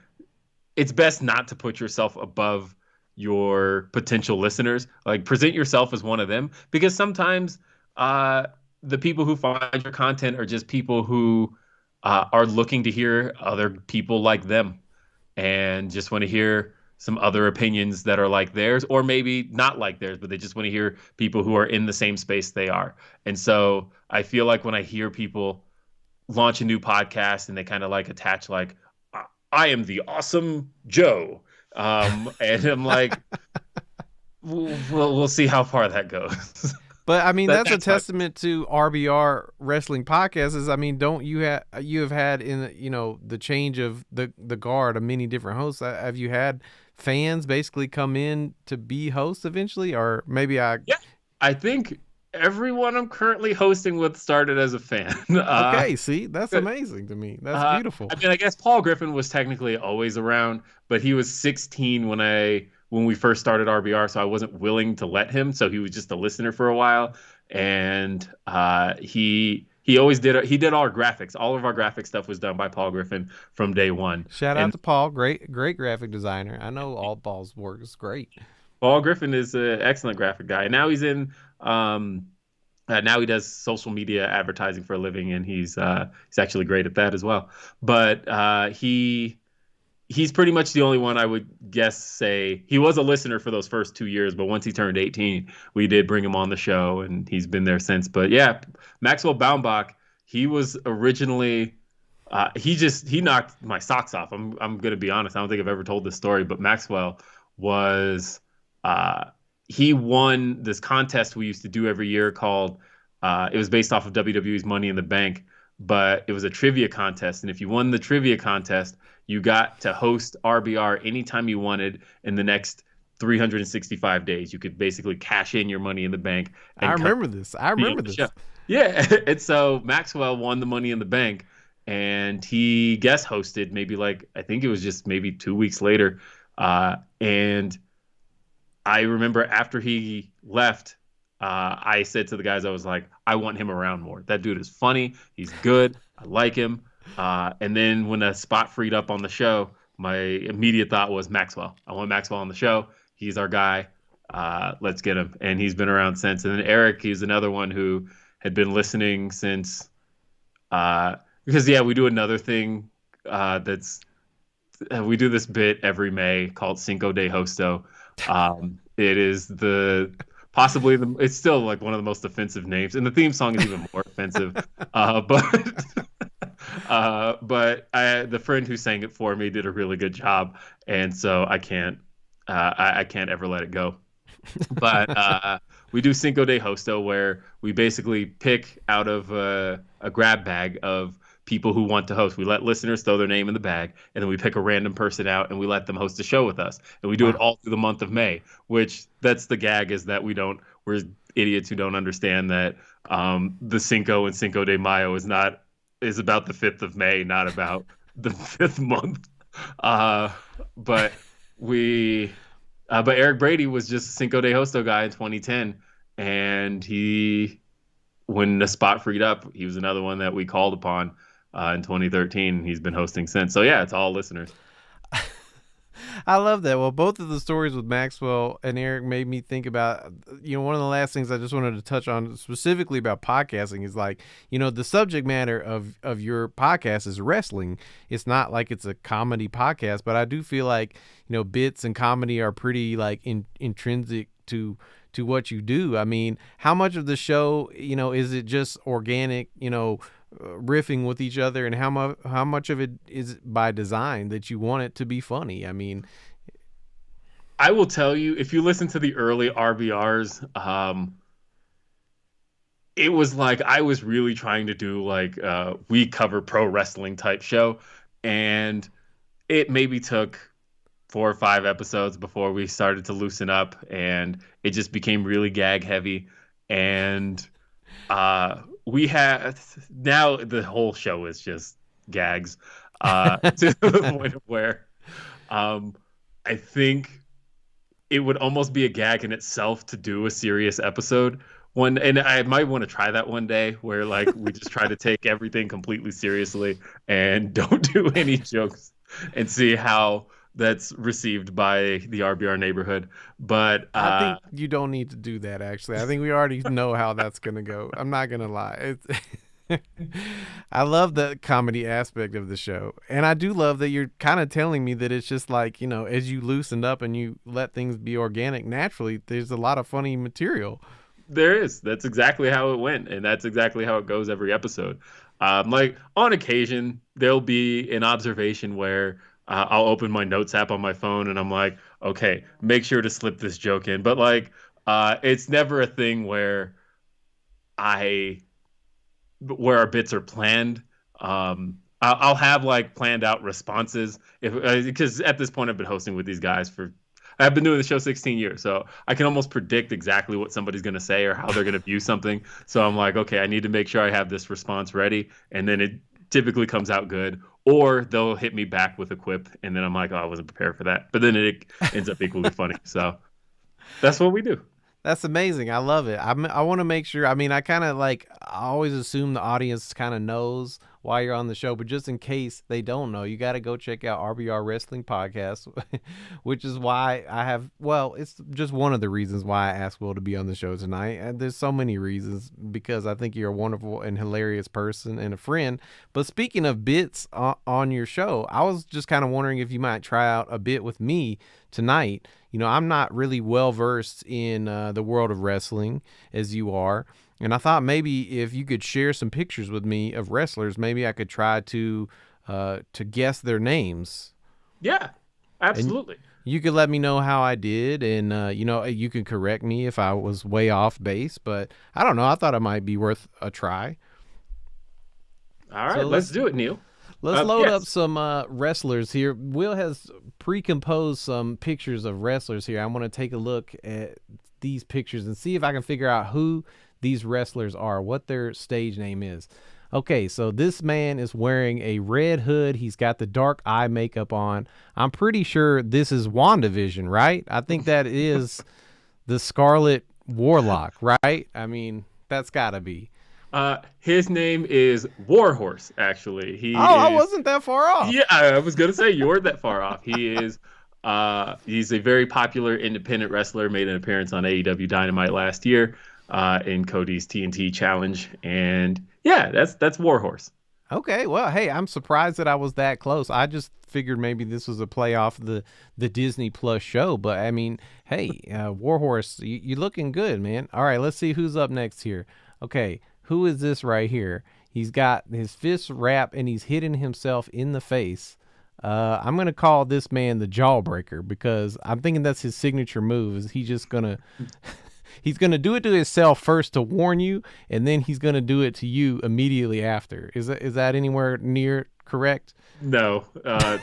it's best not to put yourself above your potential listeners. Like, present yourself as one of them, because sometimes the people who find your content are just people who are looking to hear other people like them and just want to hear some other opinions that are like theirs, or maybe not like theirs, but they just want to hear people who are in the same space they are. And so I feel like when I hear people launch a new podcast and they kind of like attach like, I am the awesome Joe. And I'm like, we'll see how far that goes. But I mean, that's a testament to RBR Wrestling Podcast. Is, I mean, don't you have had in the change of the guard of many different hosts? Have you had fans basically come in to be hosts eventually, or maybe Yeah, I think everyone I'm currently hosting with started as a fan. Okay, see, that's amazing to me. That's beautiful. I mean, I guess Paul Griffin was technically always around, but he was 16 when we first started RBR, so I wasn't willing to let him. So he was just a listener for a while, and he always did our graphics. All of our graphic stuff was done by Paul Griffin from day one. Shout out to Paul, great graphic designer. I know all Paul's work is great. Paul Griffin is an excellent graphic guy. Now he's in. Now he does social media advertising for a living, and he's actually great at that as well. But he's pretty much the only one I would guess say he was a listener for those first 2 years, but once he turned 18, we did bring him on the show, and he's been there since. But yeah, Maxwell Baumbach, he was originally he knocked my socks off. I'm gonna be honest. I don't think I've ever told this story, but Maxwell was he won this contest we used to do every year called it was based off of WWE's Money in the Bank, but it was a trivia contest, and if you won the trivia contest, you got to host RBR anytime you wanted in the next 365 days. You could basically cash in your money in the bank. I remember this. Yeah. And so Maxwell won the Money in the Bank, and he guest hosted maybe I think it was just maybe 2 weeks later. And I remember after he left, I said to the guys, I was like, I want him around more. That dude is funny. He's good. I like him. And then when a spot freed up on the show, my immediate thought was Maxwell. I want Maxwell on the show. He's our guy. Let's get him. And he's been around since. And then Eric, he's another one who had been listening since, because we do another thing we do this bit every May called Cinco De Hosto. It is it's still one of the most offensive names, and the theme song is even more offensive. But the friend who sang it for me did a really good job, and so I can't ever let it go. But we do Cinco de Hosto, where we basically pick out of a grab bag of people who want to host. We let listeners throw their name in the bag, and then we pick a random person out and we let them host a show with us. And we do it all through the month of May, which that's the gag, is that we're idiots who don't understand that the Cinco and Cinco de Mayo is about the 5th of May, not about the 5th month. But Eric Brady was just a Cinco de Hosto guy in 2010, and when the spot freed up, he was another one that we called upon in 2013. He's been hosting since. So yeah, it's all listeners. I love that. Well, both of the stories with Maxwell and Eric made me think about, one of the last things I just wanted to touch on specifically about podcasting is the subject matter of your podcast is wrestling. It's not like it's a comedy podcast, but I do feel like, bits and comedy are pretty intrinsic to what you do. I mean, how much of the show, is it just organic, riffing with each other, and how much of it is by design that you want it to be funny? I mean, I will tell you, if you listen to the early RBRs, it was I was really trying to do we cover pro wrestling type show, and it maybe took 4 or 5 episodes before we started to loosen up, and it just became really gag heavy. And we have now the whole show is just gags to the point of where I think it would almost be a gag in itself to do a serious episode. And I might want to try that one day, where we just try to take everything completely seriously and don't do any jokes, and see how that's received by the RBR neighborhood. But I think you don't need to do that, actually. I think we already know how that's going to go. I'm not going to lie. I love the comedy aspect of the show. And I do love that you're kind of telling me that it's just as you loosened up and you let things be organic naturally, there's a lot of funny material. There is. That's exactly how it went. And that's exactly how it goes every episode. On occasion, there'll be an observation where I'll open my notes app on my phone and I'm like, okay, make sure to slip this joke in. But it's never a thing where our bits are planned. I'll have planned out responses because at this point I've been hosting with these guys I've been doing the show 16 years, so I can almost predict exactly what somebody's going to say or how they're going to view something. So I'm like, okay, I need to make sure I have this response ready, and then it typically comes out good. Or they'll hit me back with a quip, and then I'm like, oh, I wasn't prepared for that. But then it ends up equally funny. So that's what we do. That's amazing. I love it. I want to make sure. I mean, I kind of I always assume the audience kind of knows why you're on the show, but just in case they don't know, you got to go check out RBR Wrestling Podcast, which is why it's just one of the reasons why I asked Will to be on the show tonight. And there's so many reasons, because I think you're a wonderful and hilarious person and a friend. But speaking of bits on your show, I was just kind of wondering if you might try out a bit with me tonight. I'm not really well versed in the world of wrestling as you are. And I thought maybe if you could share some pictures with me of wrestlers, maybe I could try to guess their names. Yeah, absolutely. And you could let me know how I did, and you can correct me if I was way off base. But I don't know. I thought it might be worth a try. All right, let's do it, Neil. Let's load yes. up some wrestlers here. Will has pre-composed some pictures of wrestlers here. I want to take a look at these pictures and see if I can figure out who these wrestlers are, what their stage name is. Okay, so this man is wearing a red hood. He's got the dark eye makeup on. I'm pretty sure this is WandaVision, right? I think that is the Scarlet Warlock, right? I mean, that's got to be. His name is Warhorse, actually. I wasn't that far off. Yeah, I was going to say you weren't that far off. He's a very popular independent wrestler, made an appearance on AEW Dynamite last year in Cody's TNT Challenge. And yeah, that's Warhorse. Okay, well, hey, I'm surprised that I was that close. I just figured maybe this was a play off the Disney Plus show. But, I mean, hey, Warhorse, you're looking good, man. All right, let's see who's up next here. Okay, who is this right here? He's got his fists wrapped, and he's hitting himself in the face. I'm going to call this man the Jawbreaker because I'm thinking that's his signature move. Is he just going to... He's going to do it to himself first to warn you, and then he's going to do it to you immediately after. Is that anywhere near correct? No,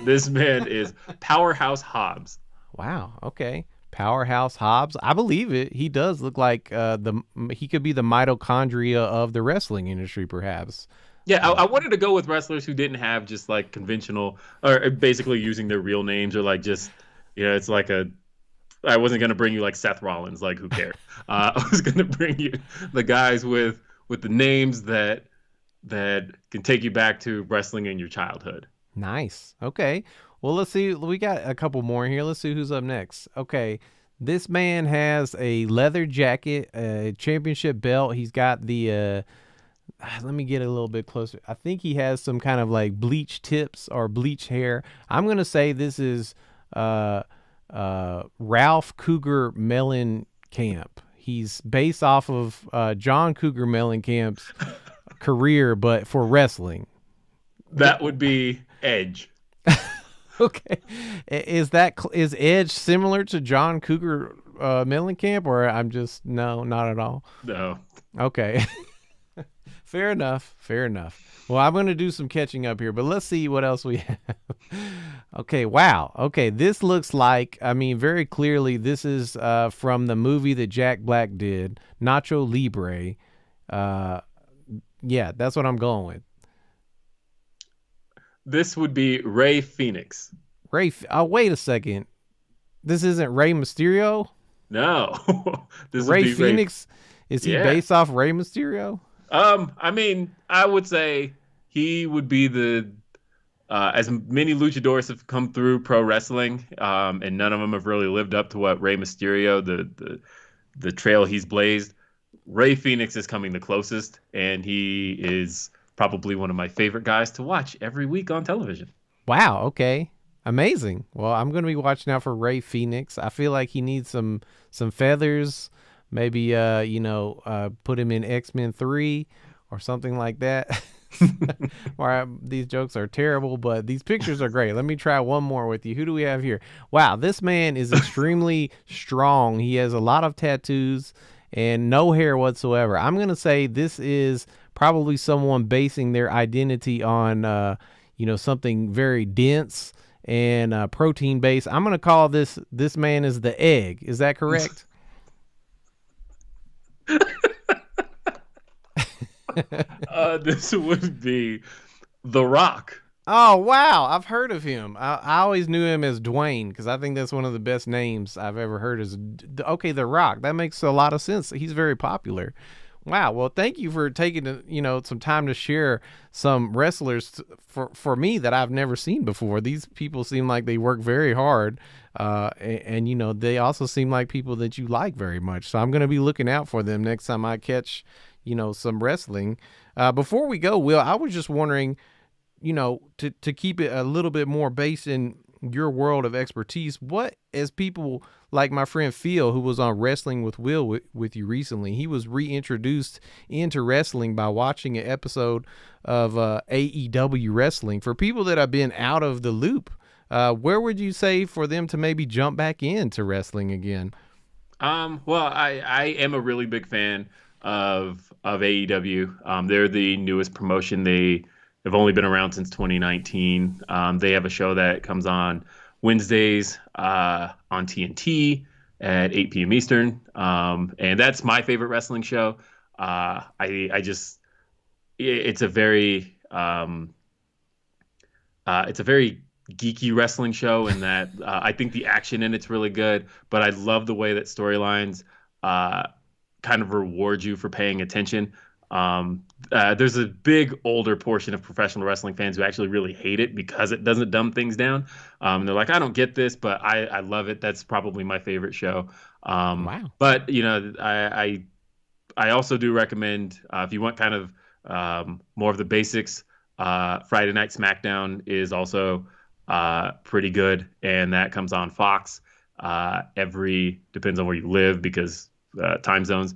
this man is Powerhouse Hobbs. Wow. Okay. Powerhouse Hobbs. I believe it. He does look like he could be the mitochondria of the wrestling industry, perhaps. Yeah, I wanted to go with wrestlers who didn't have just like conventional or basically using their real names or like just, it's like I wasn't going to bring you like Seth Rollins, like who cares? I was going to bring you the guys with the names that can take you back to wrestling in your childhood. Nice. Okay. Well, let's see. We got a couple more here. Let's see who's up next. Okay. This man has a leather jacket, a championship belt. He's got the, let me get a little bit closer. I think he has some kind of like bleach tips or bleach hair. I'm going to say this is, Ralph Cougar Mellencamp. He's based off of John Cougar Mellencamp's career, but for wrestling. That would be Edge. Okay, is Edge similar to John Cougar Mellencamp, or I'm just no, not at all. No. Okay. Fair enough. Well, I'm going to do some catching up here, but let's see what else we have. Okay, wow. Okay, this looks like, very clearly, this is from the movie that Jack Black did, Nacho Libre. Yeah, that's what I'm going with. This would be Rey Fenix. Wait a second. This isn't Rey Mysterio? No. This Rey would be Fenix? Is he based off Rey Mysterio? I would say he would be the as many luchadors have come through pro wrestling, and none of them have really lived up to what Rey Mysterio, the trail he's blazed. Rey Fenix is coming the closest, and he is probably one of my favorite guys to watch every week on television. Wow. Okay. Amazing. Well, I'm going to be watching out for Rey Fenix. I feel like he needs some feathers. Maybe, put him in X-Men 3 or something like that. These jokes are terrible, but these pictures are great. Let me try one more with you. Who do we have here? Wow, this man is extremely strong. He has a lot of tattoos and no hair whatsoever. I'm going to say this is probably someone basing their identity on, something very dense and protein based. I'm going to call this man is the Egg. Is that correct? This would be The Rock. Oh, wow. I've heard of him. I always knew him as Dwayne because I think that's one of the best names I've ever heard. Okay, The Rock. That makes a lot of sense. He's very popular. Wow. Well, thank you for taking some time to share some wrestlers for me that I've never seen before. These people seem like they work very hard, and they also seem like people that you like very much. So I'm going to be looking out for them next time I catch some wrestling. Before we go, Will, I was just wondering, to keep it a little bit more based in your world of expertise, what, as people like my friend Phil, who was on Wrestling with Will with you recently, he was reintroduced into wrestling by watching an episode of AEW Wrestling. For people that have been out of the loop, where would you say for them to maybe jump back into wrestling again? Well, I am a really big fan of AEW. They're the newest promotion. They have only been around since 2019. They have a show that comes on Wednesdays on TNT at 8 p.m. Eastern, and that's my favorite wrestling show. It's a very geeky wrestling show in that I think the action in it's really good, but I love the way that storylines kind of reward you for paying attention. There's a big older portion of professional wrestling fans who actually really hate it because it doesn't dumb things down. They're like, I don't get this, but I love it. That's probably my favorite show. Wow. But I also do recommend if you want kind of more of the basics, Friday Night Smackdown is also pretty good, and that comes on Fox depends on where you live because time zones.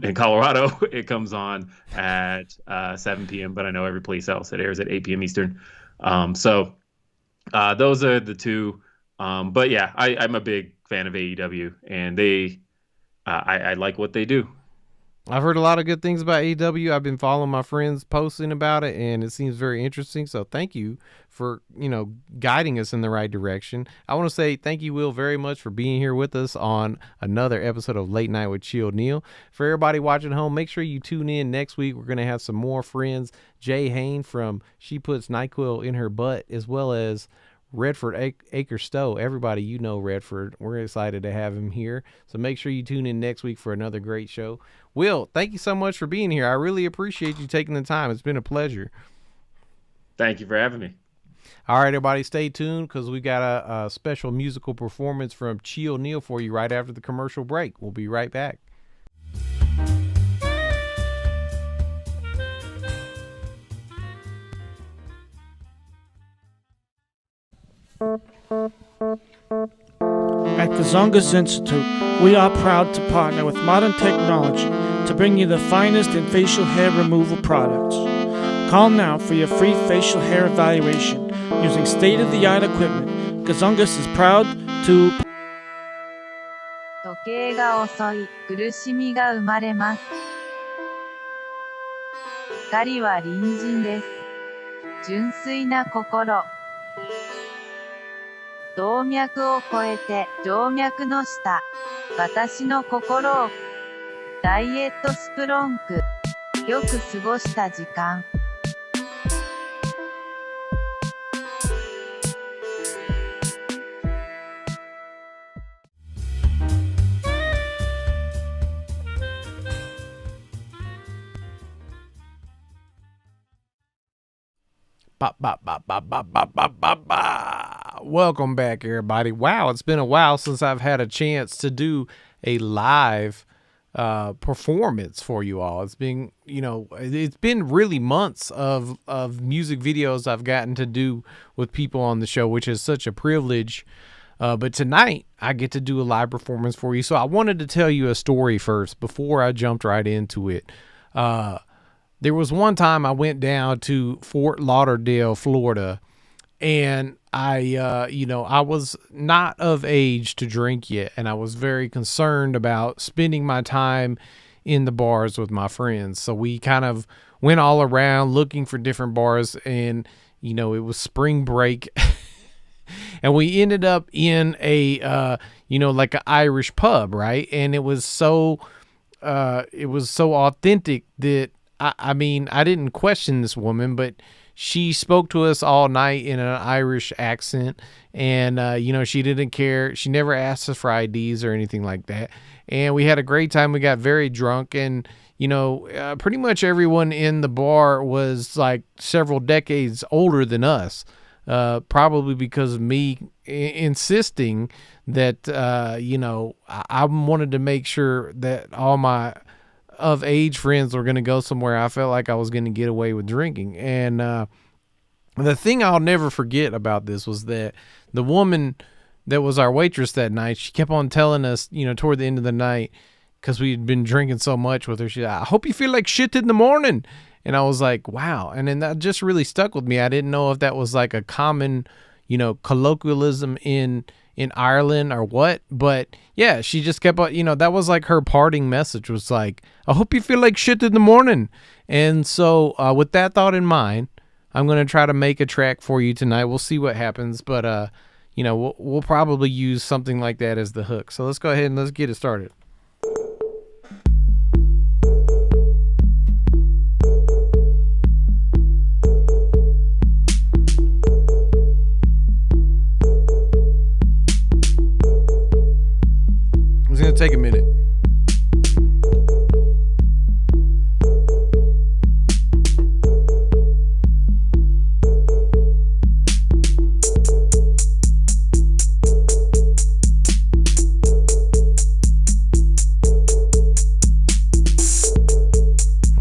In Colorado, it comes on at 7 p.m., but I know every place else it airs at 8 p.m. Eastern. So those are the two. But yeah, I'm a big fan of AEW, and I like what they do. I've heard a lot of good things about AEW. I've been following my friends posting about it, and it seems very interesting. So thank you for, guiding us in the right direction. I want to say thank you, Will, very much for being here with us on another episode of Late Night with Chill Neil. For everybody watching at home, make sure you tune in next week. We're going to have some more friends. Jay Hain from She Puts NyQuil in Her Butt, as well as Redford Acre Stowe. Everybody, Redford. We're excited to have him here. So make sure you tune in next week for another great show. Will, thank you so much for being here. I really appreciate you taking the time. It's been a pleasure. Thank you for having me. All right, everybody, stay tuned because we got a special musical performance from Chill Neil for you right after the commercial break. We'll be right back. At the Zongas Institute, we are proud to partner with modern technology to bring you the finest in facial hair removal products. Call now for your free facial hair evaluation using state-of-the-art equipment. Gazongas is proud to... 時計が遅い、苦しみが生まれます。光は隣人です。純粋な心。動脈を越えて静脈の下。私の心を。ダイエットスプロンク。よく過ごした時間。Welcome back, everybody. Wow, it's been a while since I've had a chance to do a live performance for you all. It's been, it's been really months of music videos I've gotten to do with people on the show, which is such a privilege. But tonight I get to do a live performance for you. So I wanted to tell you a story first before I jumped right into it. There was one time I went down to Fort Lauderdale, Florida, and I was not of age to drink yet, and I was very concerned about spending my time in the bars with my friends. So we kind of went all around looking for different bars, and, it was spring break, and we ended up in a, like an Irish pub, right? And it was so authentic that I didn't question this woman, but she spoke to us all night in an Irish accent, and, she didn't care. She never asked us for IDs or anything like that. And we had a great time. We got very drunk, and, pretty much everyone in the bar was like several decades older than us, probably because of me insisting that, I wanted to make sure that all my of age friends were going to go somewhere. I felt like I was going to get away with drinking. And the thing I'll never forget about this was that the woman that was our waitress that night, she kept on telling us, toward the end of the night, because we had been drinking so much with her, she said, I hope you feel like shit in the morning. And I was like, wow. And then that just really stuck with me. I didn't know if that was like a common, colloquialism in Ireland or what, but yeah, she just kept on, that was like her parting message was like, I hope you feel like shit in the morning. And so with that thought in mind, I'm going to try to make a track for you tonight. We'll see what happens, but we'll probably use something like that as the hook. So let's go ahead and let's get it started. It's going to take a minute.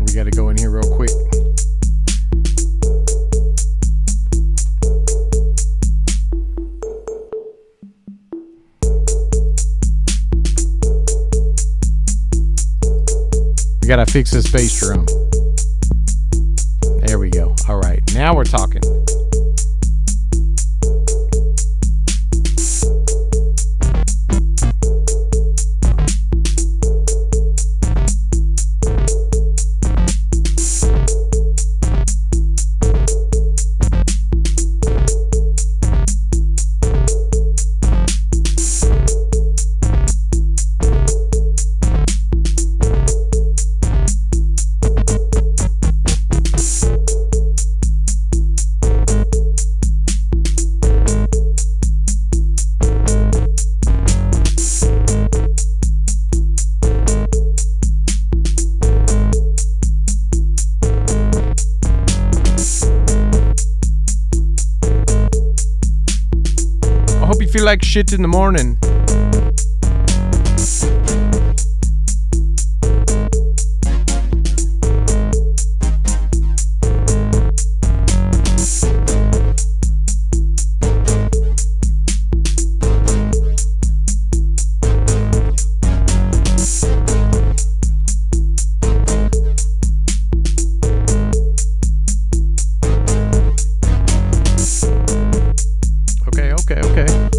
We got to go in here real quick. We gotta fix this bass drum. There we go. All right, now we're talking. Feel like shit in the morning. Okay.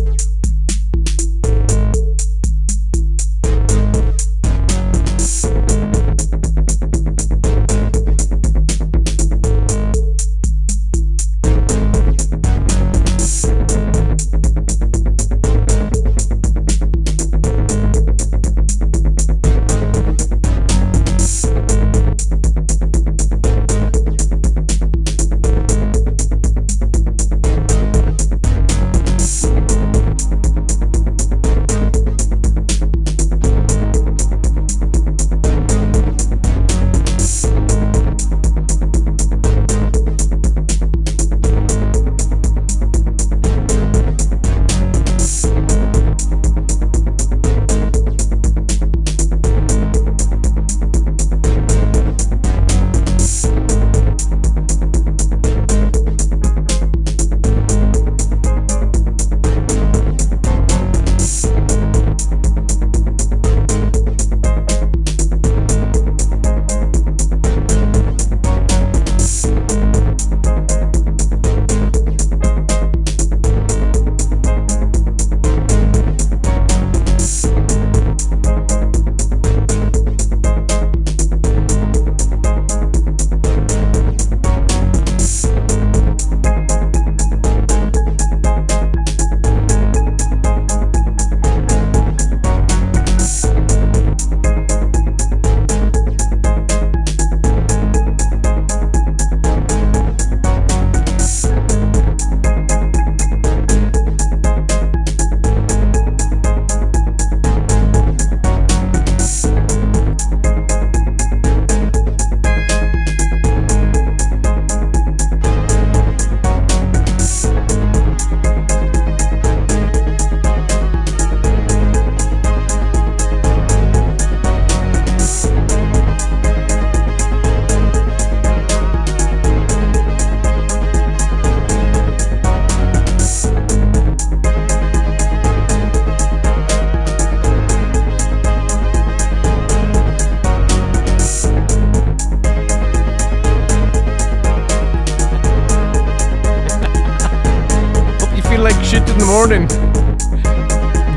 shit in the morning.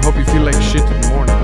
Hope you feel like shit in the morning.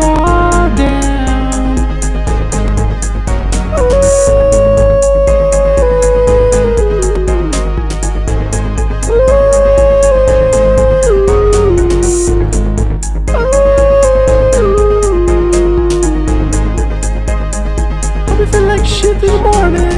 all down. Hope you feel like shit in the morning.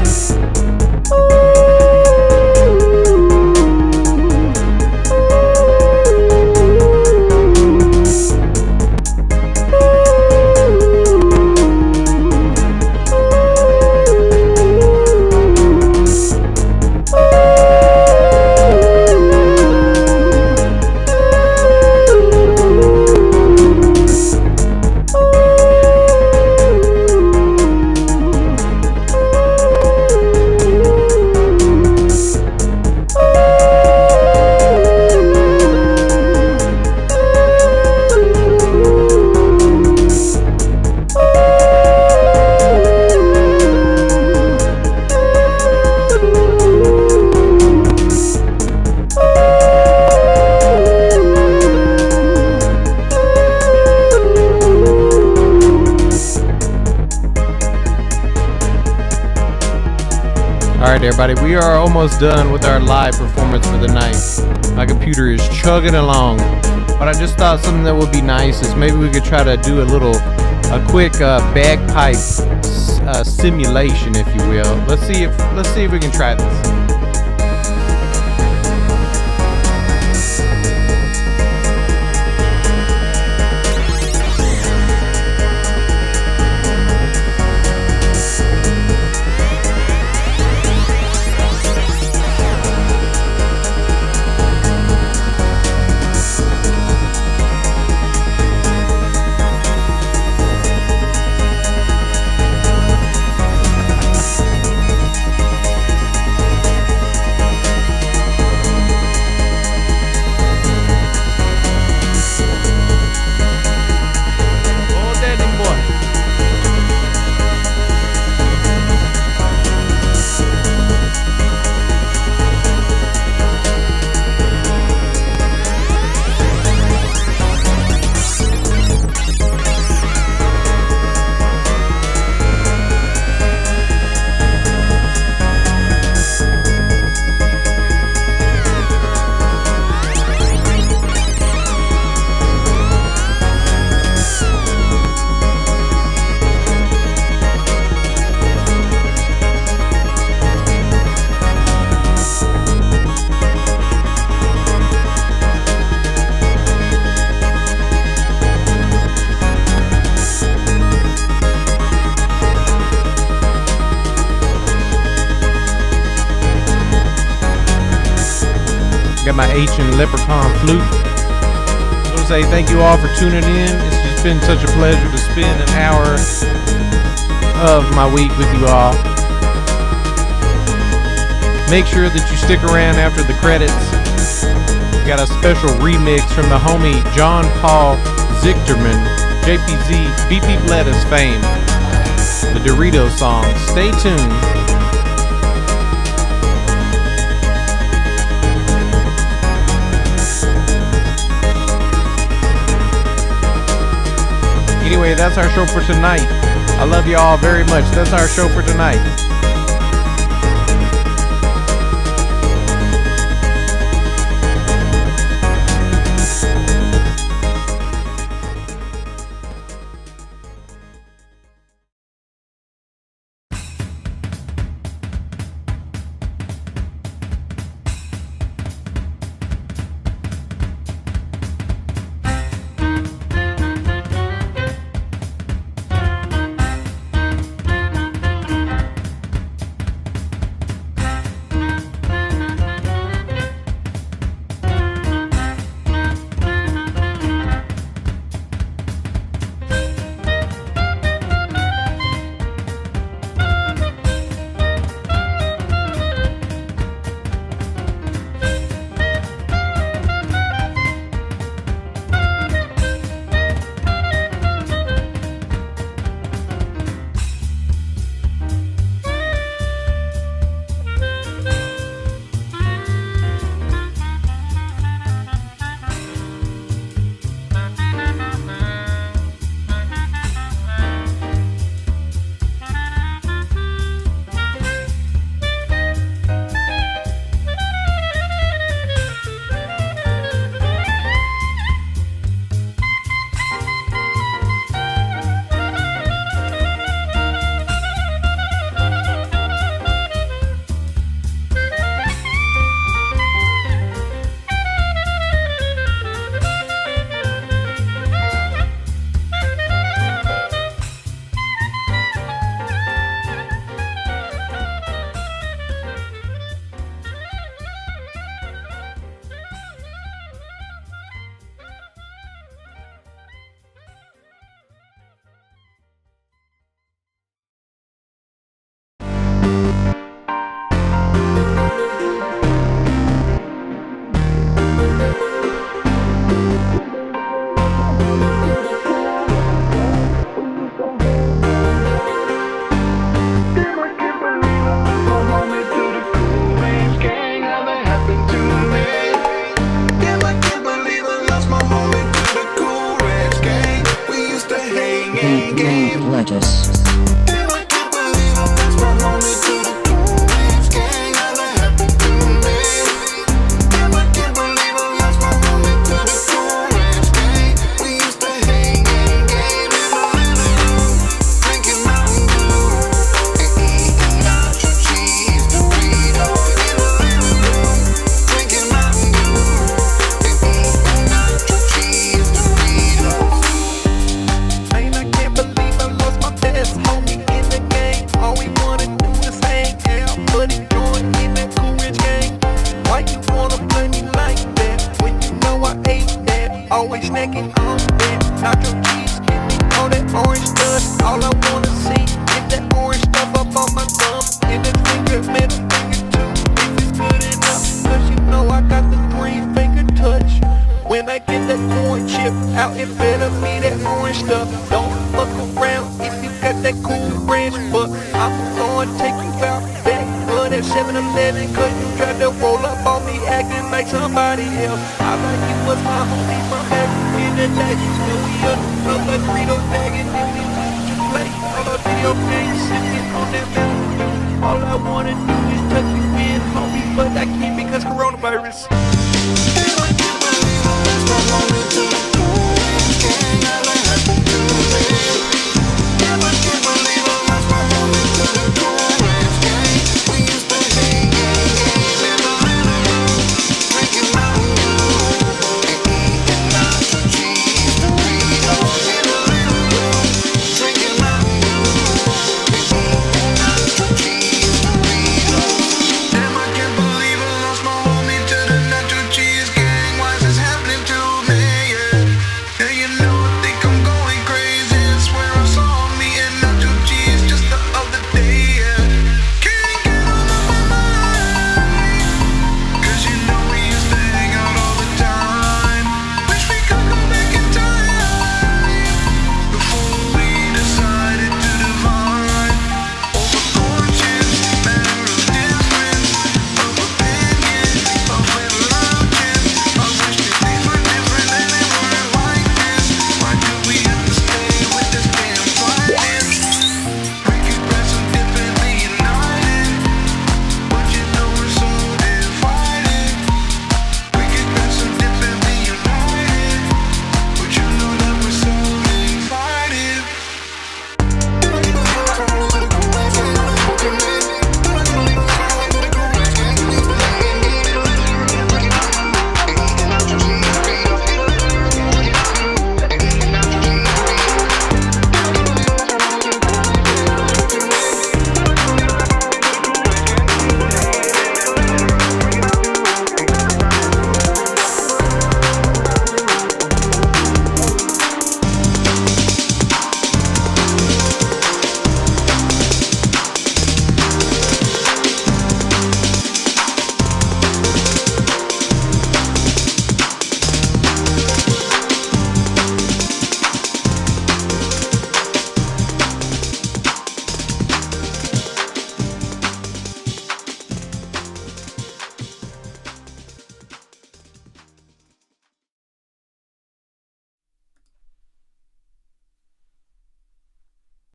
Alright everybody, we are almost done with our live performance for the night. My computer is chugging along. But I just thought something that would be nice is maybe we could try to do a quick bagpipe simulation, if you will. Let's see if we can try this. Got my H and Leprechaun flute. I want to say thank you all for tuning in. It's just been such a pleasure to spend an hour of my week with you all. Make sure that you stick around after the credits. We got a special remix from the homie John Paul Zichterman, JPZ, BP Lettuce fame. The Dorito song. Stay tuned. Anyway, that's our show for tonight. I love you all very much. That's our show for tonight. you found me back for that 7-Eleven, cause you tried to roll up on me acting like somebody else. I like you was my homie from back in the day. Then we up like Frito bag and then we went to play all the video games sitting on that mountain. All I wanna do is touch you in, homie, but I can't because coronavirus.